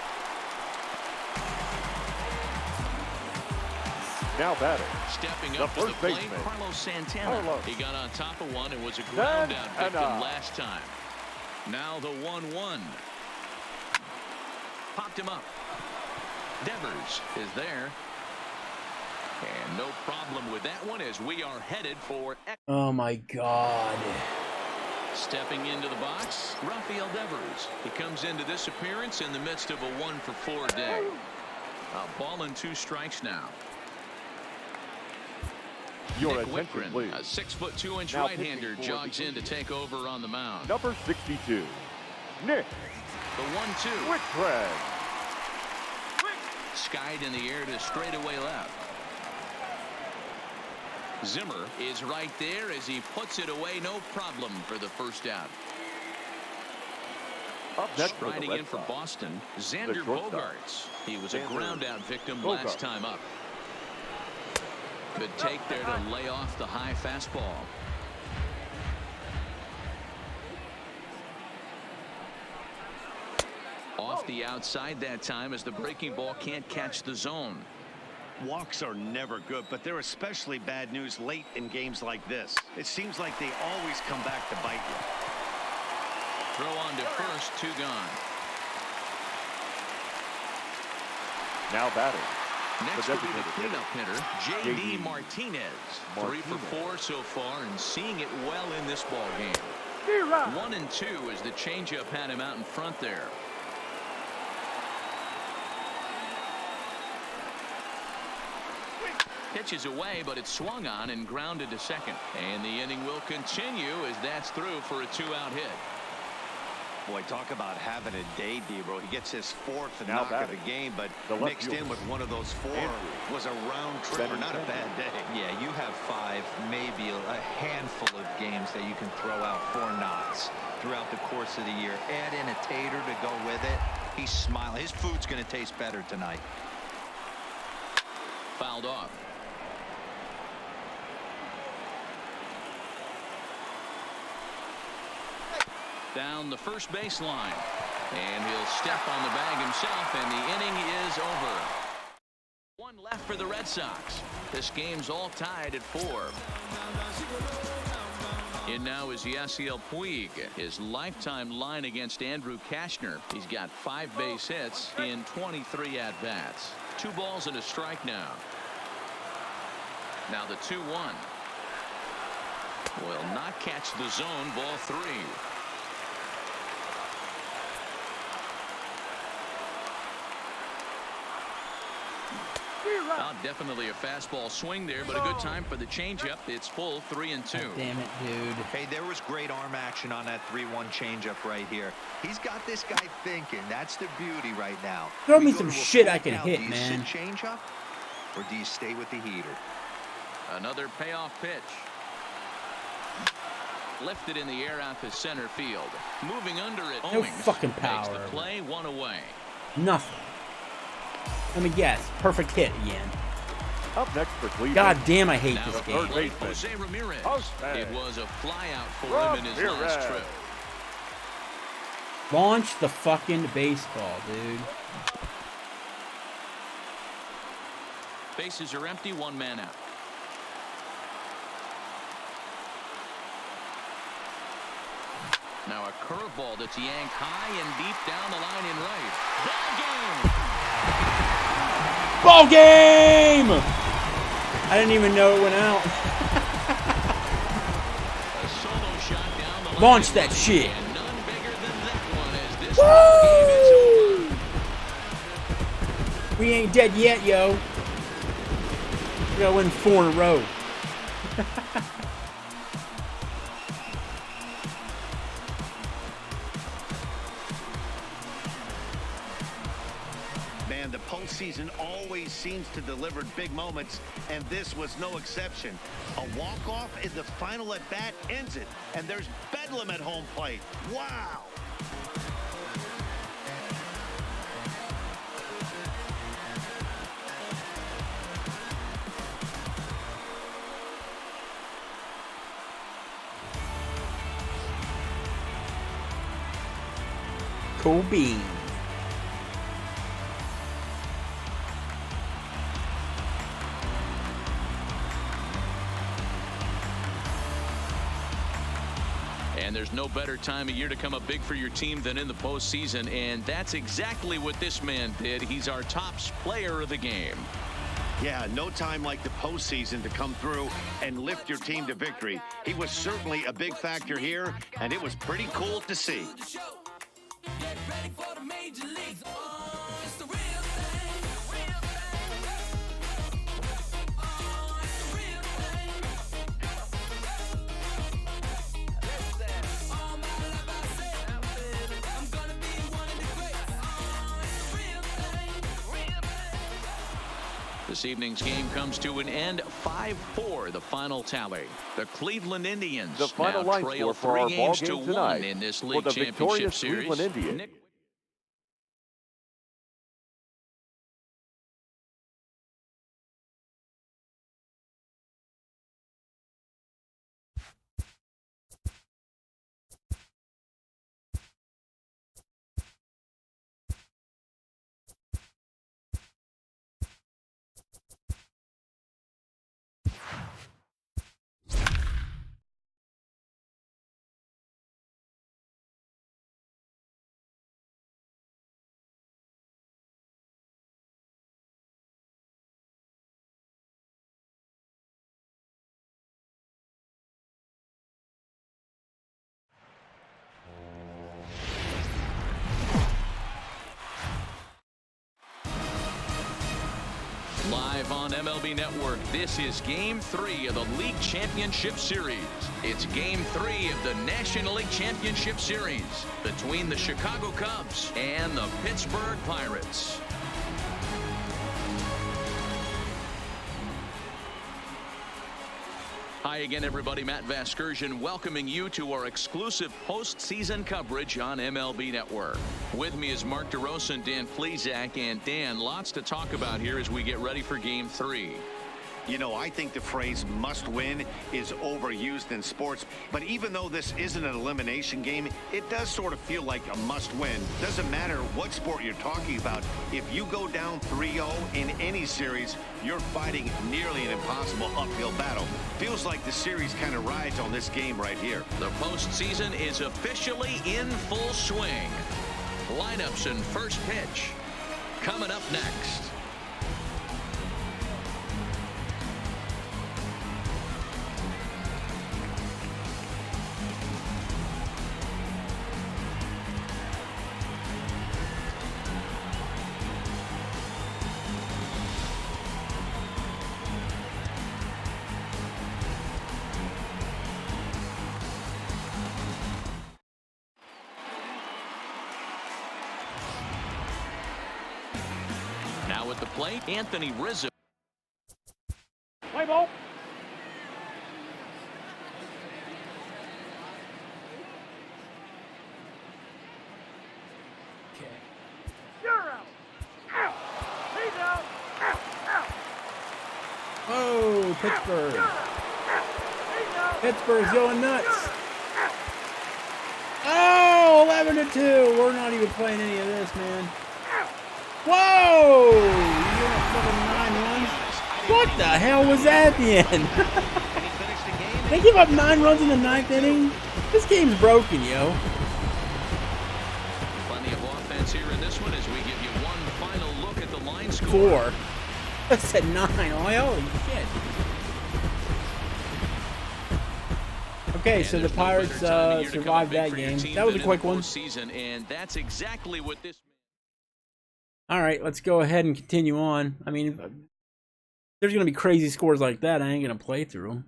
Now batter. Stepping The up to the first plate, baseman. Carlos Santana. Carlos. He got on top of one and was a ground out victim Santana. last time. Now the 1-1. Popped him up. Devers is there. And no problem with that one as we are headed for... Oh my God. Stepping into the box, Rafael Devers. He comes into this appearance in the midst of a 1 for 4 day. A ball and 2 strikes now. Your Nick attention, Wickren, please. a 6'2" Now right-hander, pitching for jogs the in to take over on the mound. Number 62, Nick The 1-2. Wickren. Skied in the air to straightaway left. Zimmer is right there as he puts it away. No problem for the first out. Up next for the Striding Red in for Sox. Boston, Xander shortstop. Bogaerts. He was a Xander ground out victim Bogaerts. last time up. Good take there to lay off the high fastball. Off the outside that time as the breaking ball can't catch the zone. Walks are never good, but they're especially bad news late in games like this. It seems like they always come back to bite you. Throw on to first, 2 gone. Now batting. Next The will be the designated cleanup hitter, J.D. J.D. Martinez. 3 for 4 so far and seeing it well in this ball game. 1 and 2 as the changeup had him out in front there. Pitches away, but it's swung on and grounded to second. And the inning will continue as that's through for a 2-out hit. Boy, talk about having a day, Debro. He gets his fourth Now knock of batting. the game, but The left mixed fielder. in with one of those four Andrew. was a round trip, or not a bad day. Yeah, you have 5, maybe a handful of games that you can throw out 4 knocks throughout the course of the year. Add in a tater to go with it. He's smiling. His food's going to taste better tonight. Fouled off. Down the first baseline. And he'll step on the bag himself, and the inning is over. 1 left for the Red Sox. This game's all tied at 4. In now is Yasiel Puig. His lifetime line against Andrew Kashner. He's got 5 base hits in 23 at-bats. 2 balls and a strike now. Now the 2-1. Will not catch the zone. Ball 3. Definitely a fastball swing there, but a good time for the changeup. It's full 3-2. Damn it, dude. Hey, there was great arm action on that 3-1 changeup right here. He's got this guy thinking. That's the beauty right now. Throw We me go some to a shit full I can count. hit, Do you man. sit changeup, or do you stay with the heater? Another payoff pitch. Lifted in the air out to center field. Moving under it. No Owings fucking makes power. the play, 1 away. Nothing. Let me guess. Perfect hit again. Up next for Cleveland. God damn, I hate Now this at game. the plate, Jose Ramirez. Postseason. It was a flyout for him in his last Ramirez. trip. Launch the fucking baseball, dude. Bases are empty, 1 man out. Now a curveball that's yanked high and deep down the line in right. Ball game! Ball game! I didn't even know it went out. A solo shot down the line. Launch that shit. And none bigger than that one as this Woo! game is over. We ain't dead yet, yo. We gotta win 4 in a row. Man, the postseason always seems to deliver big moments, and this was no exception. A walk-off in the final at-bat ends it, and there's bedlam at home plate. Wow! Cool beans. And there's no better time of year to come up big for your team than in the postseason, and that's exactly what this man did. He's our top player of the game. Yeah, no time like the postseason to come through and lift your team to victory. He was certainly a big factor here, and it was pretty cool to see. This evening's game comes to an end, 5-4, the final tally. The Cleveland Indians The final now line trail score for our 3 ball games to game 1 tonight in this for league the championship victorious series. Cleveland Indians. Nick Live on MLB Network, this is Game 3 of the League Championship Series. It's Game 3 of the National League Championship Series between the Chicago Cubs and the Pittsburgh Pirates. Hi again, everybody. Matt Vasgersian welcoming you to our exclusive postseason coverage on MLB Network. With me is Mark DeRosa and Dan Plesac. And Dan, lots to talk about here as we get ready for Game 3. You know, I think the phrase must win is overused in sports. But even though this isn't an elimination game, it does sort of feel like a must win. Doesn't matter what sport you're talking about. If you go down 3-0 in any series, you're fighting nearly an impossible uphill battle. Feels like the series kind of rides on this game right here. The postseason is officially in full swing. Lineups and first pitch coming up next. Now at the plate, Anthony Rizzo. Play ball. Okay. You're out. Out. He's out. Out. Out. Oh, Pittsburgh. You're out. He's out. Pittsburgh's going nuts. Oh, 11-2. We're not even playing any of this, man. Whoa! You got fucking 9 runs? What the hell was that at the end? They give up 9 runs in the 9th inning? This game's broken, yo. Plenty of offense here in this one as we give you one final look at the line score. 4. I said 9. Holy shit. Okay, so the Pirates survived that game. That was a quick one. And that's exactly what this. All right, let's go ahead and continue on. I mean, if there's going to be crazy scores like that, I ain't going to play through them.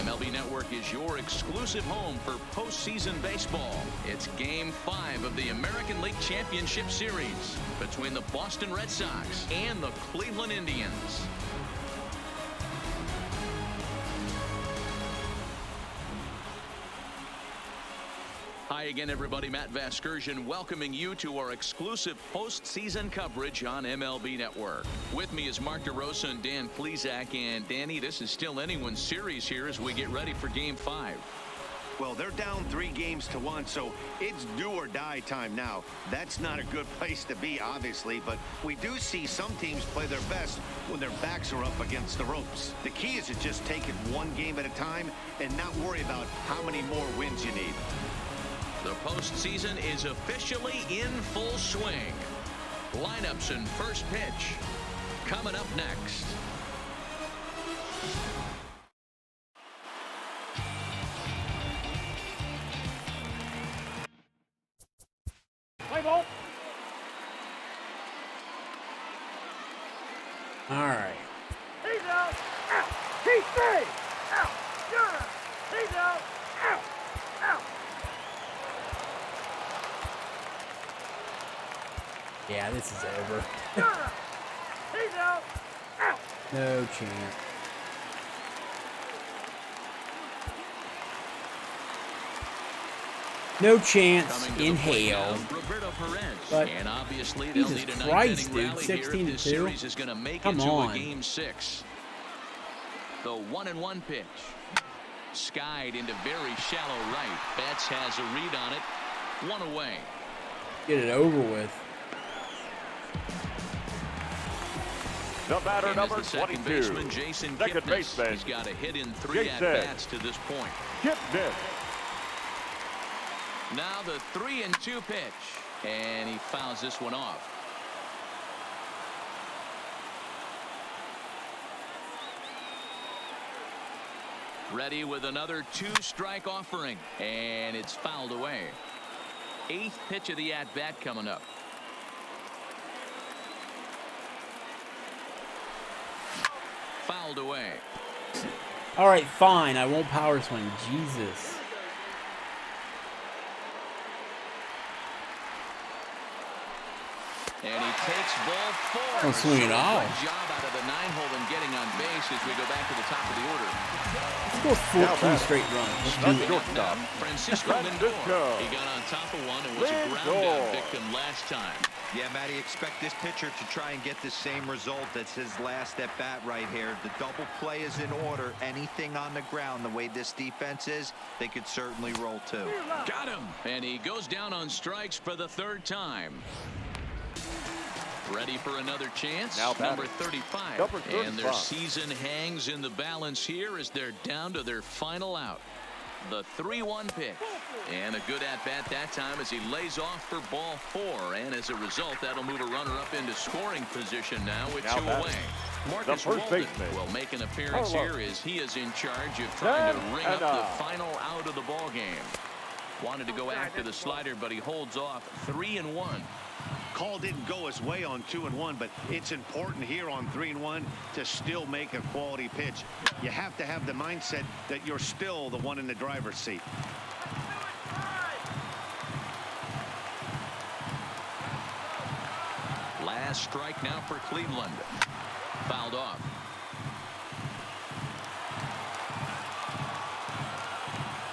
MLB Network is your exclusive home for postseason baseball. It's Game 5 of the American League Championship Series between the Boston Red Sox and the Cleveland Indians. Hi again, everybody. Matt Vasgersian welcoming you to our exclusive postseason coverage on MLB Network. With me is Mark DeRosa and Dan Plesac. And Danny, this is still anyone's series here as we get ready for Game 5. Well, they're down 3-1, so it's do or die time now. That's not a good place to be, obviously, but we do see some teams play their best when their backs are up against the ropes. The key is to just take it one game at a time and not worry about how many more wins you need. The postseason is officially in full swing. Lineups and first pitch coming up next. Play ball. All right. He's out. Out. He's safe. Out. You're out. He's out. Out. Out. Yeah, this is over. You're out. He's out. Out. No chance. No chance Coming to in the plate hell. now, Roberto Perez. But And obviously they'll Jesus need a Christ, ninth-inning dude, rally here if 16-2. this series is going to make Come it to on. a game 6. The 1-1 pitch. Skied into very shallow right. Betts has a read on it. 1 away. Get it over with. The batter, And number as the second 22. baseman, Jason Second Kipnis. baseman, He's got a hit in 3 Jason at-bats to this point. Kipnis. Now the 3-2 pitch. And he fouls this one off. Ready with another 2-strike offering. And it's fouled away. 8th pitch of the at-bat coming up. Fouled away. All right, fine. I won't power swing. Jesus. And he takes ball 4. Don't swing it all. Good job out of the 9-hole and getting on base as we go back to the top of the order. Let's go 14 straight runs. Let's do it. Shortstop. Francisco Lindor. He got on top of one and was a ground out victim last time. Yeah, Matty, expect this pitcher to try and get the same result. That's his last at bat right here. The double play is in order. Anything on the ground, the way this defense is, they could certainly roll too. Got him. And he goes down on strikes for the 3rd time. Ready for another chance. Now Number batting. 35. Number 35. And their season hangs in the balance here as they're down to their final out. The 3-1 pitch. And a good at-bat that time as he lays off for ball 4. And as a result, that'll move a runner up into scoring position now with 2 away. Marcus first Walden baseman, will make an appearance Carlos. here as he is in charge of trying to ring up the Anna. final out of the ball game. Wanted to go after the slider, but he holds off. 3-1. Call didn't go his way on 2-1, but it's important here on 3-1 to still make a quality pitch. You have to have the mindset that you're still the one in the driver's seat. Last strike now for Cleveland. Fouled off.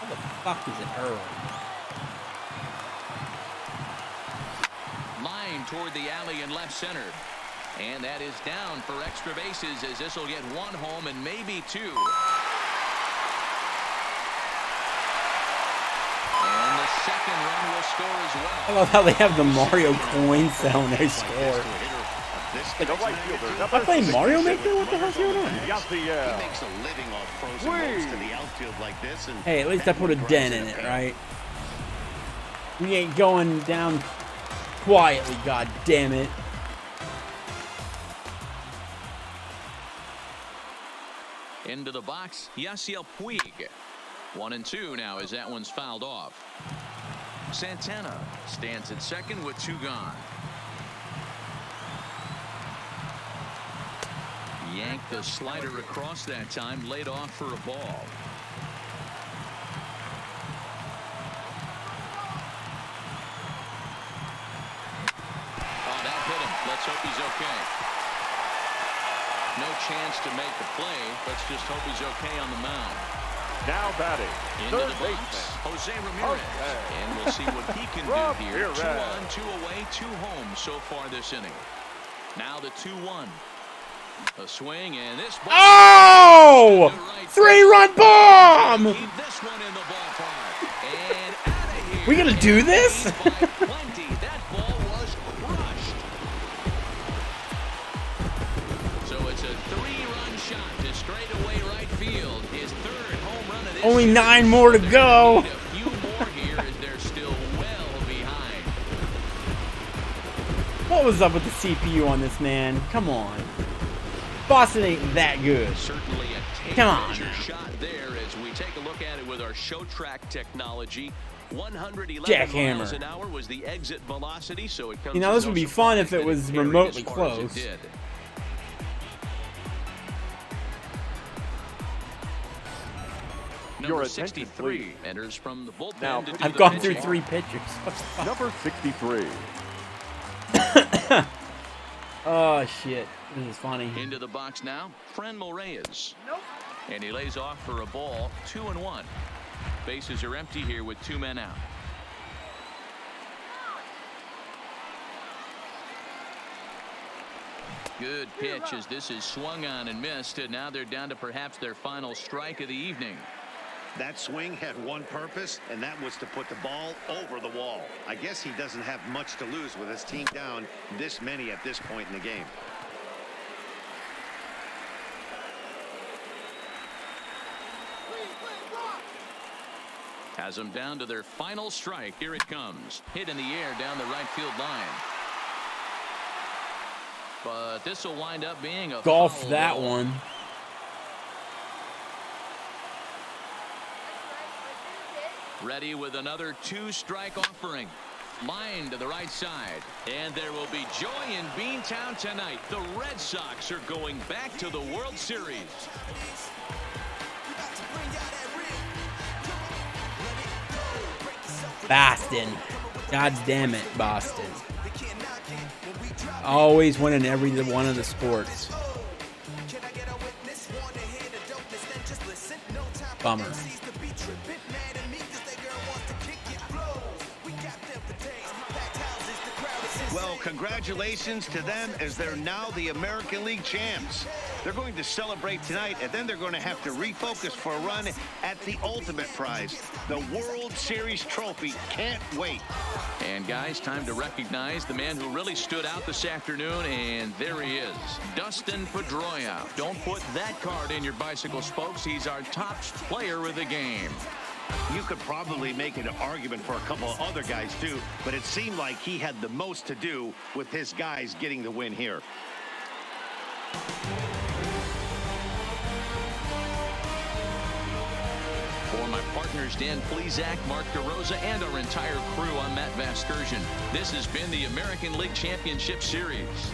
How the fuck is it early? Line toward the alley in left center. And that is down for extra bases as this will get 1 home and maybe 2. And the second run will score as well. I love how they have the Mario coin sound when they score. The right fielder. Am I playing Mario Maker? What the hell's going on? He makes a living off frozen balls to the outfield like this. And Hey, at least I put a dent in it, right? We ain't going down quietly, god damn it. Into the box, Yasiel Puig. 1-2 now as that one's fouled off. Santana stands at second with 2 gone. Yanked the slider across that time, laid off for a ball. Oh, that hit him. Let's hope he's okay. No chance to make the play. Let's just hope he's okay on the mound. Now batting. Into Third the box, baseman. Jose Ramirez. Okay. And we'll see what he can do here. Ramirez. 2 on, 2 away, 2 home so far this inning. Now the 2-1. A swing, and this ball. Oh! 3-run bomb! Keep this one in the ballpark. And out of here. We gonna do this? By plenty. That ball was crushed. So it's a 3-run shot to straightaway right field. His 3rd home run of this Only season. 9 more to go. Need a few more here as they're still well behind. What was up with the CPU on this, man? Come on. Boston ain't that good. Certainly a Come on tape now. shot there as we take a look at it with our show track technology. 111 Jackhammer. miles an hour was the exit velocity, so it comes You know, as this no would be fun if surprise it that was carried as remotely far as it close. did. Number Your attention, 63 please. enters from the bullpen Now, to do I've the gone through pitching. 3 pitchers. What the fuck? Number 63. Oh, shit. This is funny. Into the box now, Franmil Reyes. And he lays off for a ball, 2-1. Bases are empty here with 2 men out. Good pitch as this is swung on and missed, and now they're down to perhaps their final strike of the evening. That swing had one purpose, and that was to put the ball over the wall. I guess he doesn't have much to lose with his team down this many at this point in the game. Has them down to their final strike. Here it comes. Hit in the air down the right field line. But this will wind up being a golf foul that ball. one. Ready with another 2-strike offering. Line to the right side. And there will be joy in Beantown tonight. The Red Sox are going back to the World Series. Boston. God damn it, Boston. Always winning every one of the sports. Bummer. Well, congratulations to them as they're now the American League champs. They're going to celebrate tonight, and then they're going to have to refocus for a run at the ultimate prize, the World Series trophy. Can't wait. And guys, time to recognize the man who really stood out this afternoon, and there he is, Dustin Pedroia. Don't put that card in your bicycle spokes. He's our top player of the game. You could probably make an argument for a couple of other guys too, but it seemed like he had the most to do with his guys getting the win here. For my partners Dan Plesac, Mark DeRosa, and our entire crew, I'm Matt Vasgersian. This has been the American League Championship Series.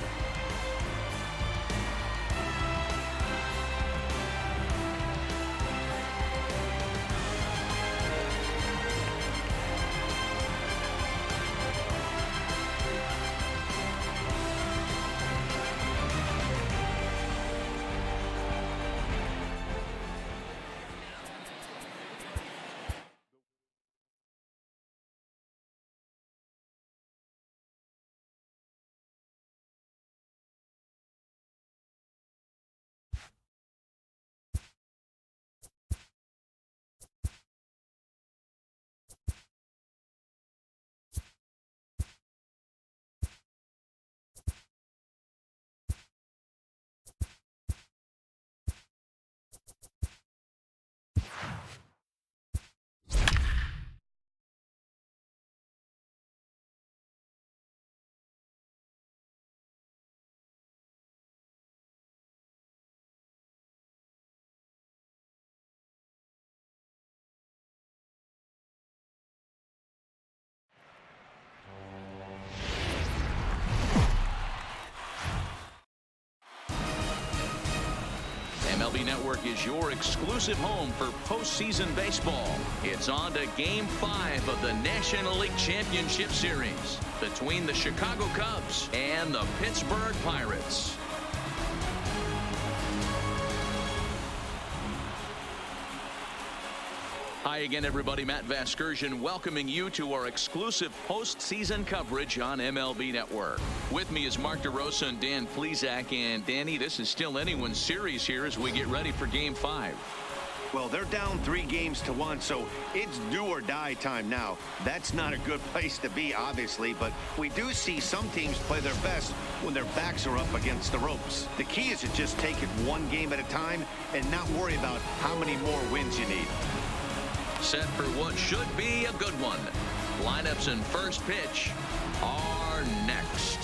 MLB Network is your exclusive home for postseason baseball. It's on to Game 5 of the National League Championship Series between the Chicago Cubs and the Pittsburgh Pirates. Hi again, everybody. Matt Vasgersian welcoming you to our exclusive postseason coverage on MLB Network. With me is Mark DeRosa and Dan Plesac. And Danny, this is still anyone's series here as we get ready for Game 5. Well, they're down 3-1, so it's do or die time now. That's not a good place to be, obviously, but we do see some teams play their best when their backs are up against the ropes. The key is to just take it one game at a time and not worry about how many more wins you need. Set for what should be a good one. Lineups and first pitch are next.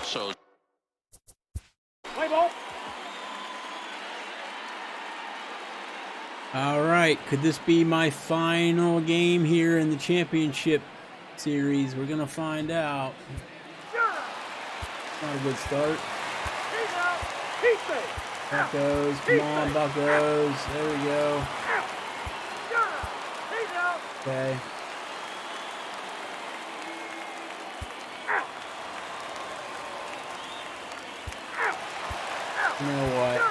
So Play ball. All right, could this be my final game here in the championship series? We're gonna find out. Not a good start. He's out. He's safe. Buccos, come on, Buccos. There we go. Out. He's out. Okay. You know what?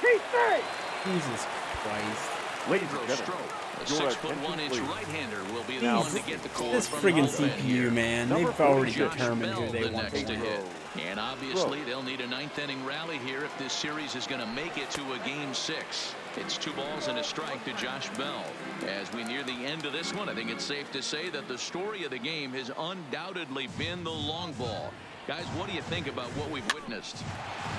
Keep safe. Jesus Christ. Ladies Pedro and gentlemen, Strop, a your 6'1" attention, please. right-hander, will be the Now, one to get the call This from friggin' the bullpen here. CPU, man. Number They've already 46. determined Bell, who they the want to next to win. hit. And obviously, they'll need a ninth-inning rally here if this series is going to make it to a Game 6. It's 2 balls and a strike to Josh Bell. As we near the end of this one, I think it's safe to say that the story of the game has undoubtedly been the long ball. Guys, what do you think about what we've witnessed?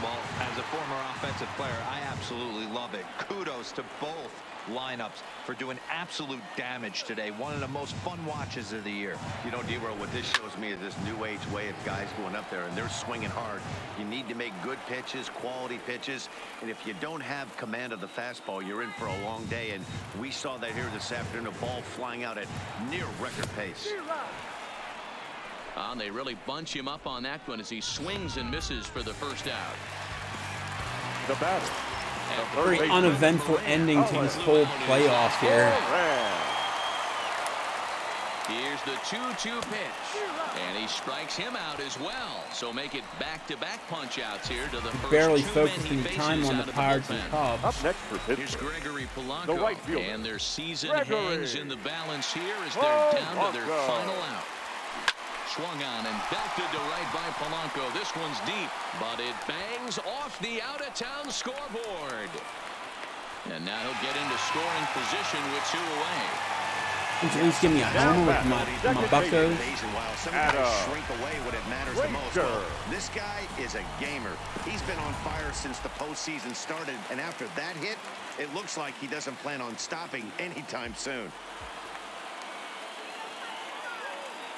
Well, as a former offensive player, I absolutely love it. Kudos to both lineups for doing absolute damage today. One of the most fun watches of the year. You know, D-Roll, what this shows me is this new age way of guys going up there, and they're swinging hard. You need to make good pitches, quality pitches, and if you don't have command of the fastball, you're in for a long day, and we saw that here this afternoon, a ball flying out at near record pace. And they really bunch him up on that one as he swings and misses for the first out. The batter. The Very third baseman, uneventful ending to this whole playoff here. Moran. Here's the 2-2 pitch, and he strikes him out as well. So make it back-to-back punch-outs here to the first Barely 2 focused men he any time faces on out the of Pirates and bullpen. Cubs. Up next for Here's Pittsburgh. Gregory The Polanco, right fielder. and their season Gregory. hangs in the balance here as they're down to their Polanco. final out. Swung on and belted to right by Polanco. This one's deep, but it bangs off the out-of-town scoreboard. And now he'll get into scoring position with 2 away. Can you at least give me a homer with my Buccos? Amazing. While some Adam. guys shrink away when it matters the most, Ranger. well, this guy is a gamer. He's been on fire since the postseason started, and after that hit, it looks like he doesn't plan on stopping anytime soon.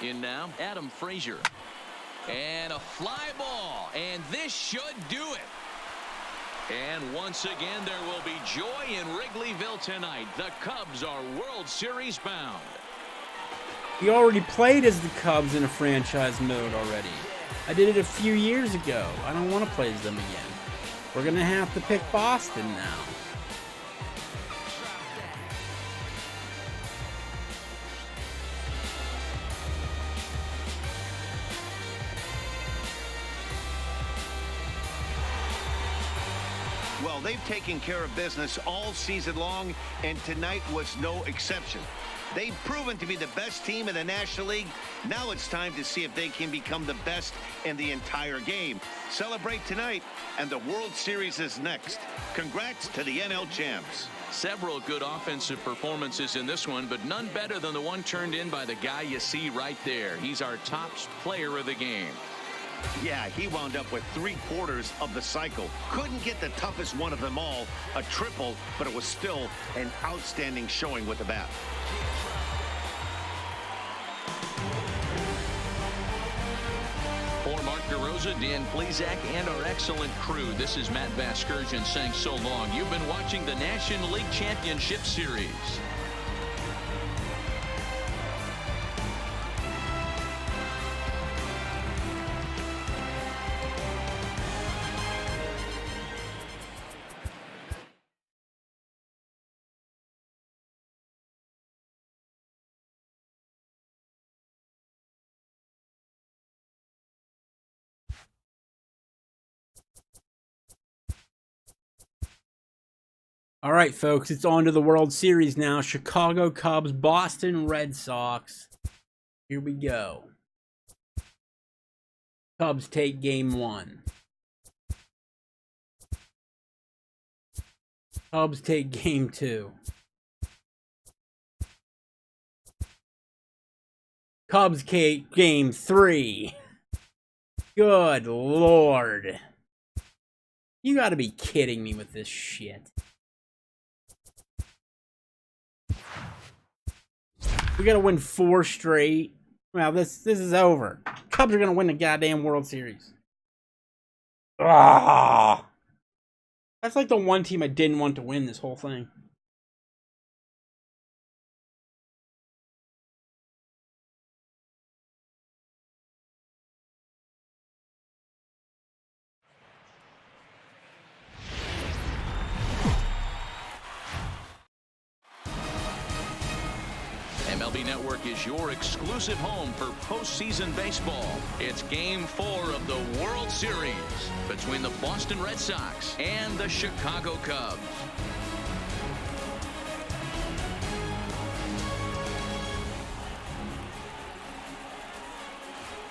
In now, Adam Frazier. And a fly ball. And this should do it. And once again, there will be joy in Wrigleyville tonight. The Cubs are World Series bound. We already played as the Cubs in a franchise mode already. I did it a few years ago. I don't want to play as them again. We're going to have to pick Boston now. Well, they've taken care of business all season long, and tonight was no exception. They've proven to be the best team in the National League. Now it's time to see if they can become the best in the entire game. Celebrate tonight, and the World Series is next. Congrats to the NL champs. Several good offensive performances in this one, but none better than the one turned in by the guy you see right there. He's our top player of the game. Yeah, he wound up with 3/4 of the cycle. Couldn't get the toughest one of them all, a triple, but it was still an outstanding showing with the bat. For Mark DeRosa, Dan Plesac, and our excellent crew, this is Matt Vasgersian saying so long. You've been watching the National League Championship Series. All right, folks, it's on to the World Series now. Chicago Cubs, Boston Red Sox. Here we go. Cubs take game 1. Cubs take game 2. Cubs take game 3. Good Lord. You gotta be kidding me with this shit. We gotta win 4 straight. Well, this is over. Cubs are gonna win the goddamn World Series. Ah, that's like the one team I didn't want to win this whole thing. MLB Network is your exclusive home for postseason baseball. It's Game 4 of the World Series between the Boston Red Sox and the Chicago Cubs.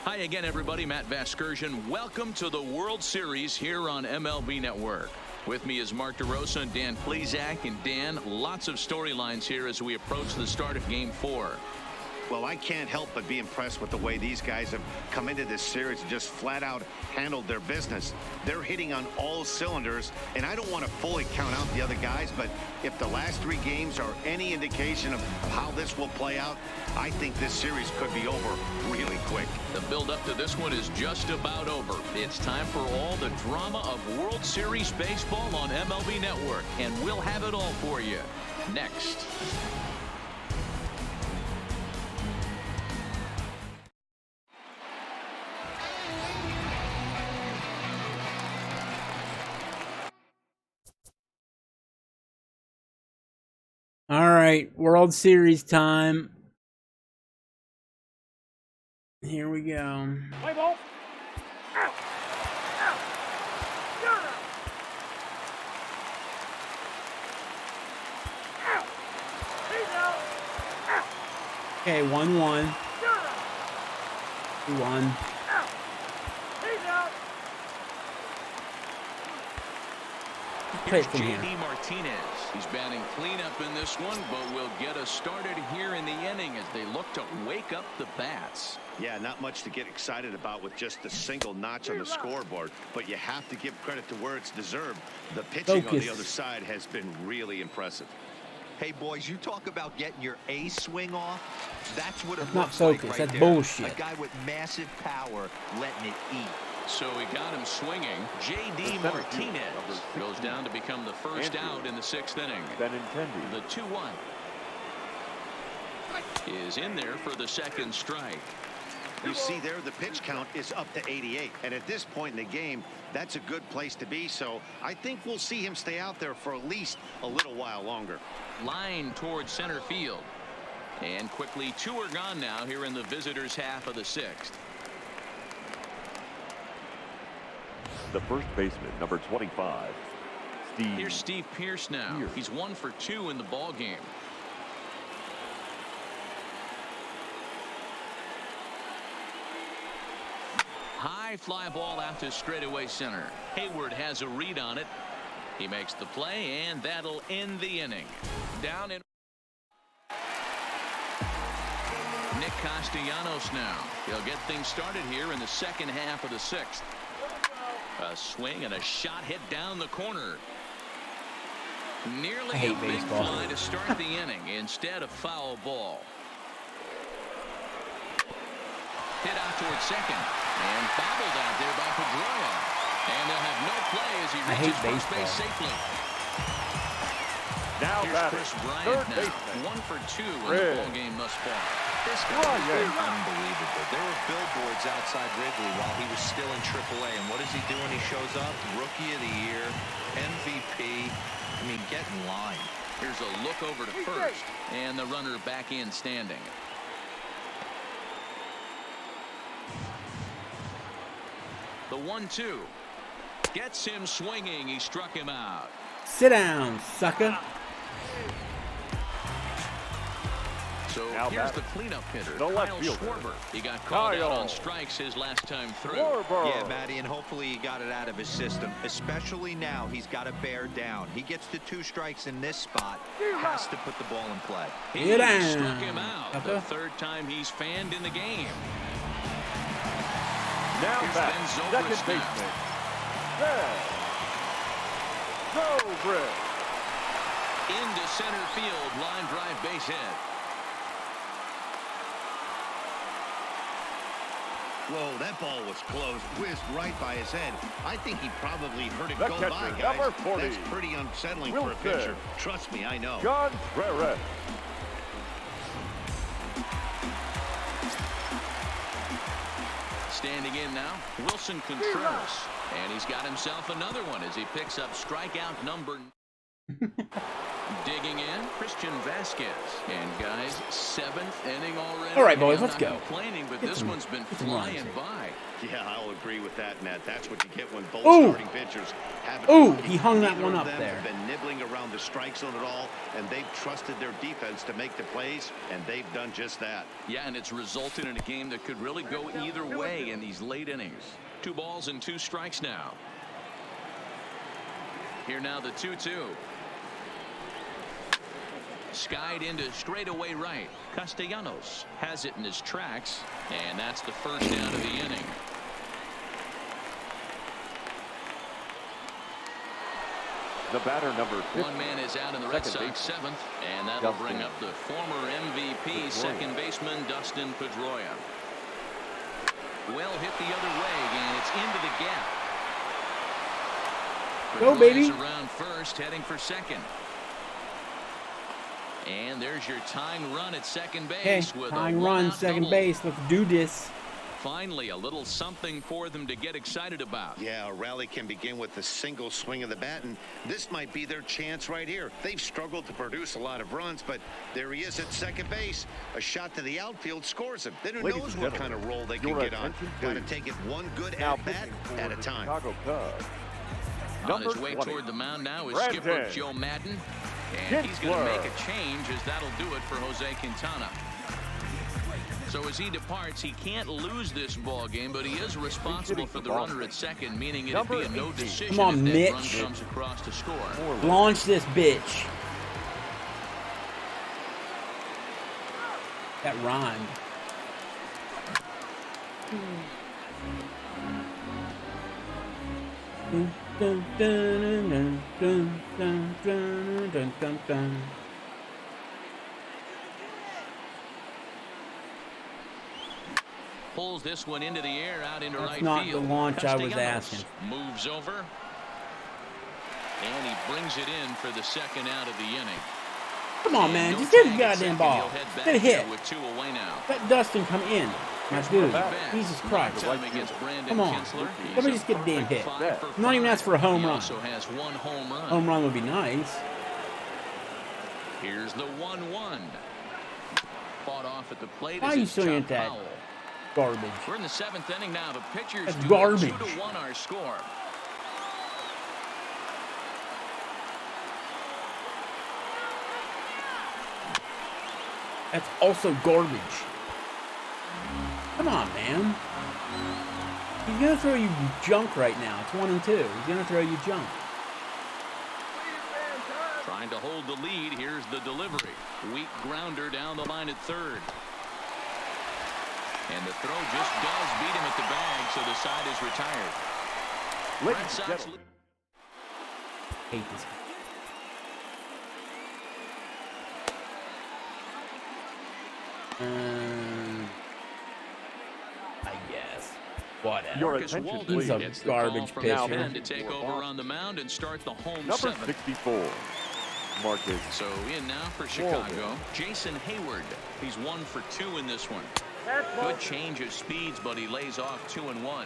Hi again, everybody. Matt Vasgersian. Welcome to the World Series here on MLB Network. With me is Mark DeRosa and Dan Plesac. And Dan, lots of storylines here as we approach the start of Game 4. Well, I can't help but be impressed with the way these guys have come into this series and just flat out handled their business. They're hitting on all cylinders, and I don't want to fully count out the other guys, but if the last 3 games are any indication of how this will play out, I think this series could be over really quick. The build-up to this one is just about over. It's time for all the drama of World Series baseball on MLB Network, and we'll have it all for you next. All right, World Series time. Here we go. Play ball. Out. Out. You're out. Out. He's out. Out. Okay, 1-1. You're out. 2-1. Out. He's out. Play it from here. J.D. Martinez. He's batting cleanup in this one, but will get us started here in the inning as they look to wake up the bats. Yeah, not much to get excited about with just a single notch on the scoreboard, but you have to give credit to where it's deserved. The pitching on the other side has been really impressive. Hey, boys, you talk about getting your A swing off. That's what it That's not looks like focus. right That's there. bullshit. A guy with massive power letting it eat. So we got him swinging. J.D. Martinez goes down to become the first out in the 6th inning. The 2-1 is in there for the second strike. You see there, the pitch count is up to 88. And at this point in the game, that's a good place to be. So I think we'll see him stay out there for at least a little while longer. Line towards center field. And quickly 2 are gone now here in the visitors' half of the 6th. The first baseman, number 25, Steve. Here's Steve Pearce now. He's 1 for 2 in the ball game. High fly ball out to straightaway center. Hayward has a read on it. He makes the play, and that'll end the inning. Down in Nick Castellanos now. He'll get things started here in the second half of the 6th. A swing and a shot hit down the corner. Nearly a big fly to start the inning instead of foul ball. Hit out towards second and bobbled out there by Pedroia. And they'll have no play as he reaches first base safely. Now here's Chris Bryant now. 1 for 2 in the ball game thus far. This guy is unbelievable. There were billboards outside Wrigley while he was still in AAA. And what does he do when he shows up? Rookie of the Year, MVP. I mean, get in line. Here's a look over to first. And the runner back in standing. The 1-2. Gets him swinging. He struck him out. Sit down, sucker. So now here's the cleanup hitter, the left Kyle fielder. Schwarber. He got called out on strikes his last time through. Yeah, Matty, and hopefully he got it out of his system. Especially now, he's got to bear down. He gets to 2 strikes in this spot. Has to put the ball in play. He struck him out. The 3rd time he's fanned in the game. Now here's back, Ben second baseman. Zobrist. Into center field, line drive base hit. Whoa, that ball was close, whizzed right by his head. I think he probably heard it The go catcher, by, guys. number 40. That's pretty unsettling for a pitcher. Trust me, I know. John Reyes. Standing in now, Wilson Contreras. And he's got himself another one as he picks up strikeout number Digging in, Christian Vasquez. And guys, 7th inning already. All right, boys, I'm let's not go. complaining, but Get this some- one's been get some runs flying here. by. Yeah, I'll agree with that, Matt. That's what you get when both Ooh. starting pitchers have it. Ooh, working. he hung that Neither one of up them there. have been nibbling around the strike zone at all, and they've trusted their defense to make the plays, and they've done just that. Yeah, and it's resulted in a game that could really go either way in these late innings. 2 balls and 2 strikes now. Here now the 2-2. Skied into straightaway right. Castellanos has it in his tracks, and that's the first down of the inning. The batter, number 50. One man is out in the Red Second Sox baseman. 7th, and that'll Dustin bring up the former MVP, Pedroia. second baseman Dustin Pedroia. Well hit the other way, and it's into the gap. Go, Pedroia's baby. around first, heading for second. And there's your tying run at second Okay, base with tying a run, one-out second double. base. Let's do this. Finally, a little something for them to get excited about. Yeah, a rally can begin with a single swing of the bat, and this might be their chance right here. They've struggled to produce a lot of runs, but there he is at second base. A shot to the outfield scores him. Then who Ladies knows and what kind gentlemen, of role they can your get on. attention, Got to please. take it one good Now at-bat pitching for at a the time. Chicago Cubs. On Number his way 20. toward the mound now is Brandon skipper Joe Madden. And he's going to Kinsler. make a change, as that'll do it for Jose Quintana. So as he departs, he can't lose this ball game, but he is responsible for the runner at second, meaning it'd be a no decision Come on, if that run Mitch. comes across to score. Launch this bitch. That rhymed. Dun, dun, dun, dun, dun, dun, dun, dun, dun, dun. Pulls this one into the air, out into That's right not field. the launch I was Castellanos asking. moves over, and he brings it in for the second out of the inning. Come on, man. No Just hit the tag at goddamn second. ball. He'll head back Get a hit. here with 2 away now. Let Dustin come in. My dude. Jesus Christ. Time against Brandon Come on. Kinsler. Let me He's just get a damn perfect hit. 5 for I'm not even 5. asked for a home He run. also has 1 home run. Home run would be nice. Here's the 1-1. Fought off at the plate. Why as are you it's swinging chopped at that? foul. Garbage. We're in the 7th inning now. The pitchers That's do it. garbage. 2-1 our score. That's also garbage. Come on, man. He's gonna throw you junk right now. It's 1 and 2. He's gonna throw you junk. Trying to hold the lead. Here's the delivery. Weak grounder down the line at third. And the throw just does beat him at the bag, so the side is retired. Red Ladies and Sox gentlemen, Hate this. I guess. Whatever. your Marcus attention, Walden He's a please. gets the call garbage from pitcher. the pen to take over on the mound and start the home Number 7th. 64, Marcus. So in now for Chicago, Jason Hayward. He's 1 for 2 in this one. Good change of speeds, but he lays off 2-1.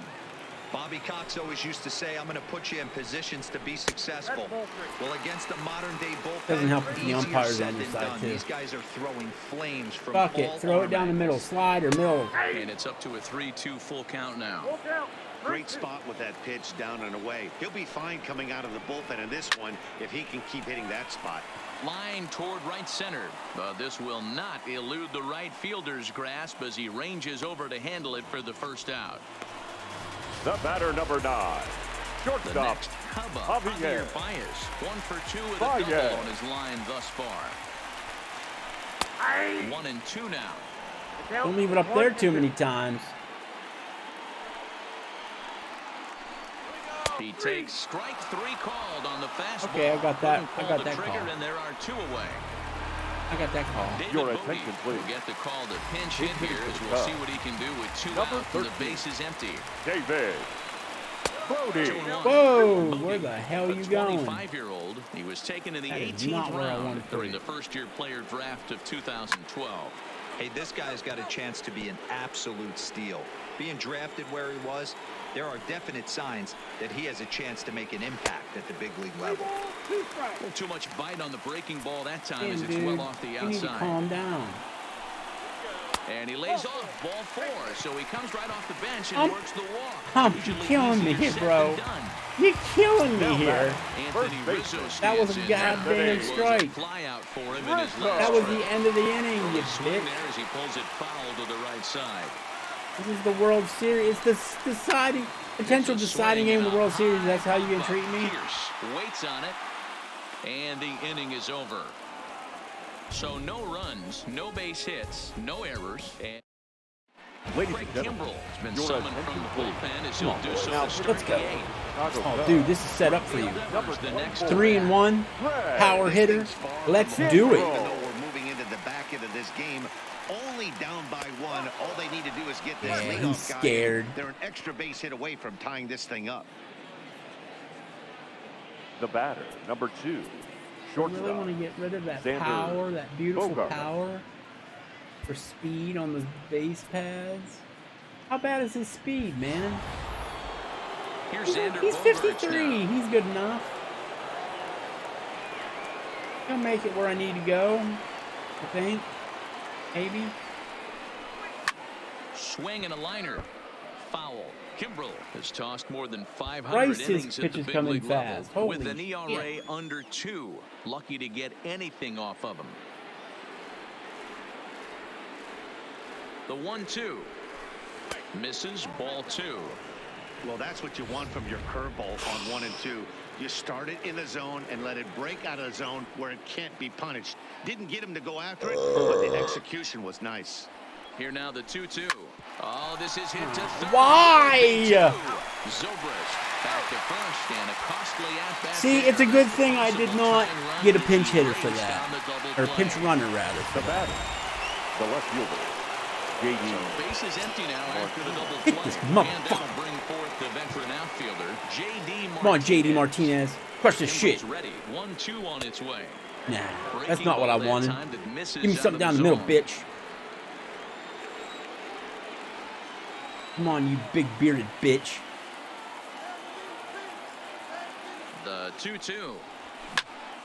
Bobby Cox always used to say, I'm going to put you in positions to be successful. Well, against the modern day bullpen, Doesn't help if the easier umpire's said on your than side, done. too. These guys are throwing flames from Fuck it. all Throw it arm down the middle. angles. Slide or middle. And it's up to a 3-2 full count now. Look out. Great spot with that pitch down and away. He'll be fine coming out of the bullpen in this one if he can keep hitting that spot. Line toward right center, but this will not elude the right fielder's grasp as he ranges over to handle it for the first out. The batter, number 9, The shortstop, next Cubba, Javier Javier Baez, 1 for 2 with a Baez. double on his line thus far. 1 and 2 now. Don't leave it up there too many times. He takes strike 3 called on the fastball. Okay, I got that. Couldn't I pull got the that trigger, call. and there are 2 away. I got that call. David Your Bowie attention, please. will get the call to pinch hit Pitching here for as the we'll Cubs. see what he can do with 2 Number out and the 13. base is empty. David Brody. 2-1. Whoa, Bowie, where the hell a you going? 25-year-old. He was taken in the That is 18th not where I round wanted to during be. the first-year player draft of 2012. Hey, this guy's got a chance to be an absolute steal. Being drafted where he was, there are definite signs that he has a chance to make an impact at the big league level. Too much bite on the breaking ball that time Damn, as it's dude. well off the You need to outside. calm down. And he lays off ball 4, so he comes right off the bench and I'm- works the walk. I'm Usually killing me easier here, said bro. than done. You're killing me here. Anthony Rizzo That was a stands in. goddamn Was a strike. fly out for him in his last That was trip. the end of the inning, you Swing bitch. there as he pulls it foul to the right side. This is the World Series. It's the deciding, potential deciding game of the World Series. That's how you gonna treat me? Pierce waits on it, and the inning is over. So no runs, no base hits, no errors, and Ladies Craig and gentlemen, Kimbrell has been your summoned from attention, the please. bullpen as Come he'll on, do boys. so Now, to start let's go. the 8th. Chicago Oh, Cubs. dude, this is set up for you. Number The next 24. 3-1, power hitter. Let's do Even it. though we're moving into the back end of this game, only down by 1. All they need to do is get this Yeah, leadoff he's guy. scared. They're an extra base hit away from tying this thing up. The batter, number 2. I Shortstop. really want to get rid of that Xander power, that beautiful Bogaerts. power for speed on the base paths. How bad is his speed, man? Here's Xander He's Bogaerts 53. now. He's good enough. He'll make it where I need to go. I think. Maybe. Swing and a liner. Foul. Kimbrell has tossed more than 500 Bryce, his innings at the pitches big come in league fast. level with Holy an ERA shit. under 2. Lucky to get anything off of him. The 1-2. Misses, ball 2. Well, that's what you want from your curveball on 1 and 2. You start it in the zone and let it break out of the zone where it can't be punished. Didn't get him to go after it, but the execution was nice. Here now the 2-2. Oh, this is hit to third. Why? Zobrist back to first and a costly at-bat. See, there. it's a good thing I did not Possible tying get a run pinch is hitter for erased that. on the double Or play. pinch runner, rather. The batter, the left fielder, J.D. Base is empty now after the double Hit play. this And motherfucker. that'll bring forth the veteran outfielder, J.D. Come on, J.D. Martinez. Crush this shit. Kimbrell's ready. 1-2 on its way. Nah, that's Breaking not what I ball that wanted. time that misses Give me out something of down the middle, zone. bitch. Come on, you big bearded bitch. The 2-2.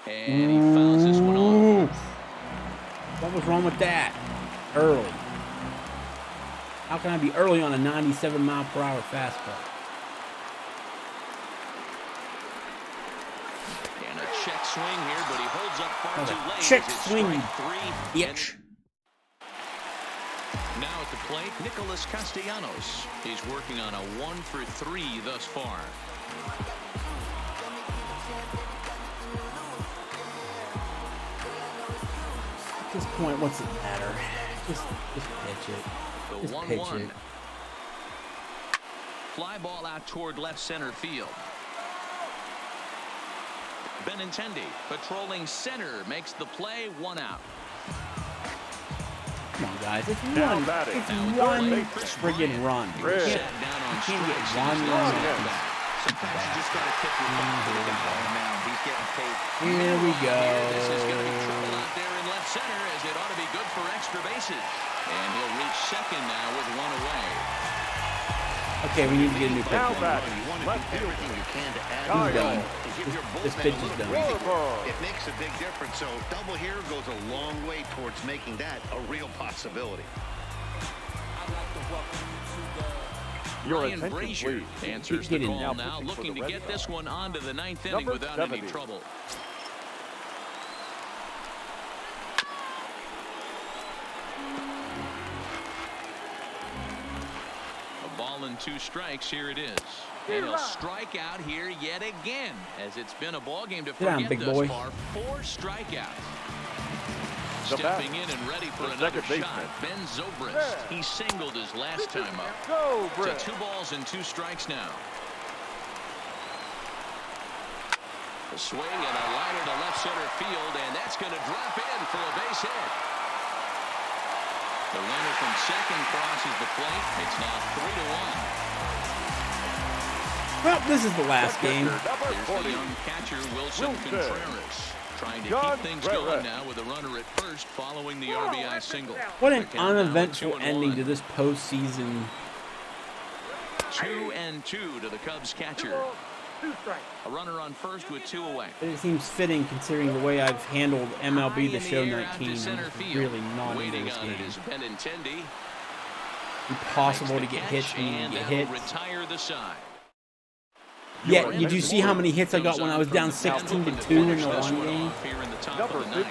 And he fouls this one Ooh. off. What was wrong with that? Early. How can I be early on a 97-mile-per-hour fastball? And a check swing here, but he holds up far That was too a late. check as it's swing, strike 3. bitch. Now at the plate, Nicholas Castellanos. He's working on a 1-for-3 thus far. At this point, what's it matter? Just pitch it. The Just pitch 1-1. it. Fly ball out toward left center field. Benintendi patrolling center makes the play, 1 out. Come on, guys. It's Now one. batting. It's Now one with Chris friggin' Bryant. run. He You was Red. can't, set down on you can't get strikes one in his run. last Yeah. at-bat. Sometimes you just got to tip your cap to the guy on the mound. He's getting paid. Here we go. This is going to be trouble out there in left center as it ought to be good for extra bases. And he'll reach second now with 1 away. Okay, we need to get a new Now pitcher. batting, You want to left do everything you can to add He's done. and give your This bullpen pitch a is little done. breathing room. Roll. It makes a big difference. So double here goes a long way towards making that a real possibility. Your Ryan attention, Brazier please. answers Get the in call now. now, Pitching for looking the to Red get this Sox. one onto the 9th inning Number without 70. any trouble. A ball and 2 strikes. Here it is. And he'll strike out here yet again, as it's been a ball game to Sit down, forget big thus boy. far. 4 strikeouts. The Stepping bat, in and ready for the another second shot. baseman. Ben Zobrist. Yeah. He singled his last time up. Go, So Brett. 2 balls and 2 strikes now. A swing and a liner to left center field, and that's going to drop in for a base hit. The runner from second crosses the plate. It's now 3-1. Well, this is the last game. Number Here's the 40. young catcher, Wilson Contreras, trying to John keep things Brett. going now with a runner at first following the RBI single. What an The count now at uneventful 2-1. ending to this postseason 2-2 to the Cubs catcher. 2 strikes. A runner on first with 2 away. It seems fitting considering the way I've handled MLB The High in Show the air out to 19. center I'm field. really not into Waiting this on it game. is Benintendi. Impossible to Makes the get catch, hits when you and get that'll hit. retire the side. Yeah, did you see how many hits I got when I was down 16-2 in the one game? Number 15.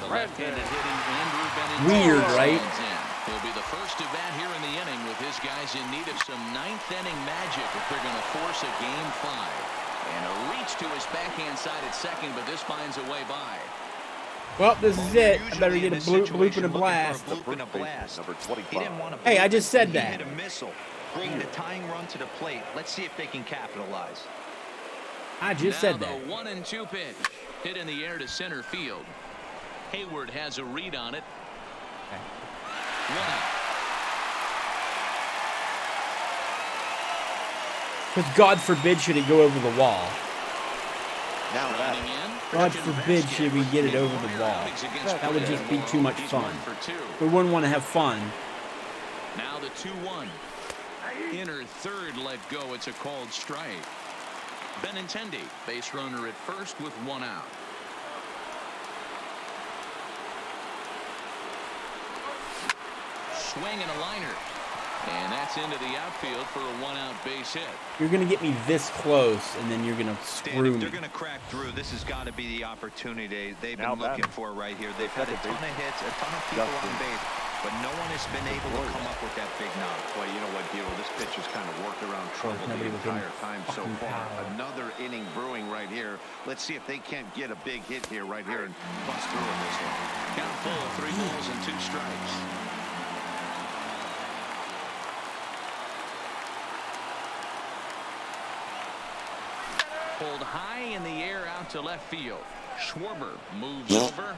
The left-handed hitting Andrew Benintendi Weird, right? stands in. He'll be the first to bat here in the inning with his guys in need of some ninth-inning magic if they're going to force a Game 5. And a reach to his backhand side at second, but this finds a way by. Well, this is it. I better Usually get a in this bloop and a situation, blast. looking for a bloop and a blast. Number He 25. didn't want to Hey, I bloop just it. said He that. hit a missile, bring the tying run to the plate. Let's see if they can capitalize. I just said that. Now the 1-2 pitch. Hit in the air to center field. Hayward has a read on it. 1 out. Because God forbid should it go over the wall. Now that. Lining in, God Christian forbid Vasquez should we get it in over the earlier wall. outings against That would just be too much He's fun. 1 for 2. We wouldn't want to have fun. Now the 2-1. Inner third let go. It's a called strike. Benintendi, base runner at first with 1 out. Swing and a liner. And that's into the outfield for a 1-out base hit. You're going to get me this close, and then you're going to Dan, screw if me. they're going to crack through, this has got to be the opportunity they've Now been looking batting. for right here. They've had a ton of hits, a ton of people on base, but no one has been able to come up with that big knock. Well, you know what, Dilo? This pitch has kind of worked around trouble the nobody within entire time so fucking far. power. Another inning brewing right here. Let's see if they can't get a big hit here, right here, and bust through in this one. Count full, 3 balls and 2 strikes. Pulled high in the air out to left field. Schwarber moves over.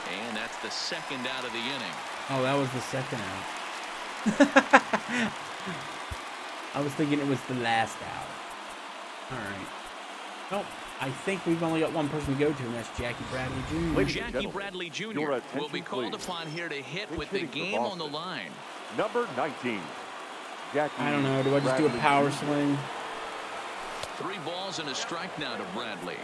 And that's the second out of the inning. Oh, that was the second out. I was thinking it was the last out. All right. Well, I think we've only got one person to go to, and that's Jackie Bradley Jr. Ladies and Jackie gentlemen, Bradley your Jr. attention, will be called please. upon here to hit with Pinch the hitting for game on the Boston. line. Number 19. Jackie I don't know. Do I just do a Bradley power Jr. swing? 3 balls and a strike now to Bradley.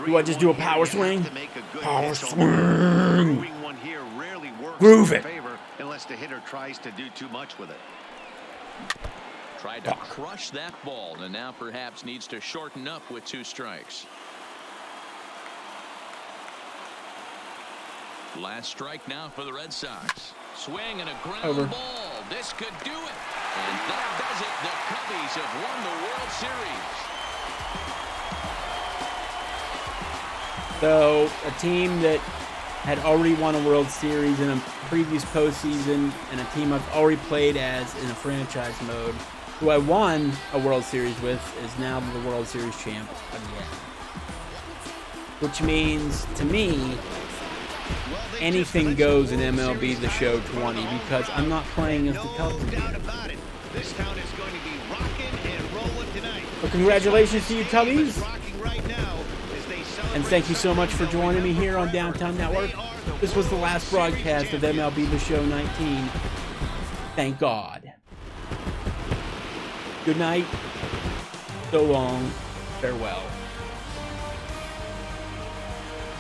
Do I just do a power You have swing? to make a good Power pitch. swing. Brewing one here rarely works Groove in it. favor unless the hitter tries to do too much with it. Tried to crush that ball, and now perhaps needs to shorten up with 2 strikes. Last strike now for the Red Sox. Swing and a ground Over. ball. This could do it. And that does it. The Cubbies have won the World Series. So, a team that had already won a World Series in a previous postseason, and a team I've already played as in a franchise mode, who I won a World Series with, is now the World Series champ again. Which means, to me, anything goes in MLB The Show 20, because I'm not playing as the Cubs No doubt again. about it. This town is going to be rocking and rolling tonight. But congratulations to you, Cubbies. Rocking right now as they celebrate And thank you so much for joining me here on Downtown Network. This was the last broadcast of MLB The Show 19. Thank God. Good night. So long. Farewell.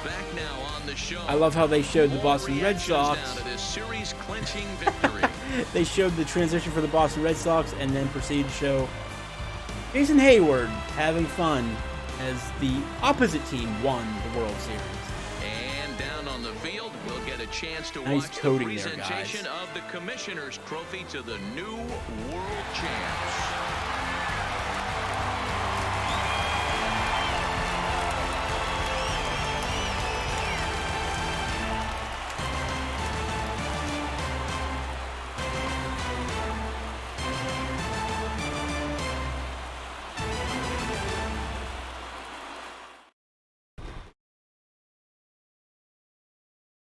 Back now on the show. I love how they showed the Boston Red Reactions Sox. now to this series-clinching victory. They showed the transition for the Boston Red Sox and then proceeded to show Jason Hayward having fun as the opposite team won the World Series. And down on the field, we'll get a chance to Nice watch the coding there, presentation guys. of the Commissioner's Trophy to the new World Champs.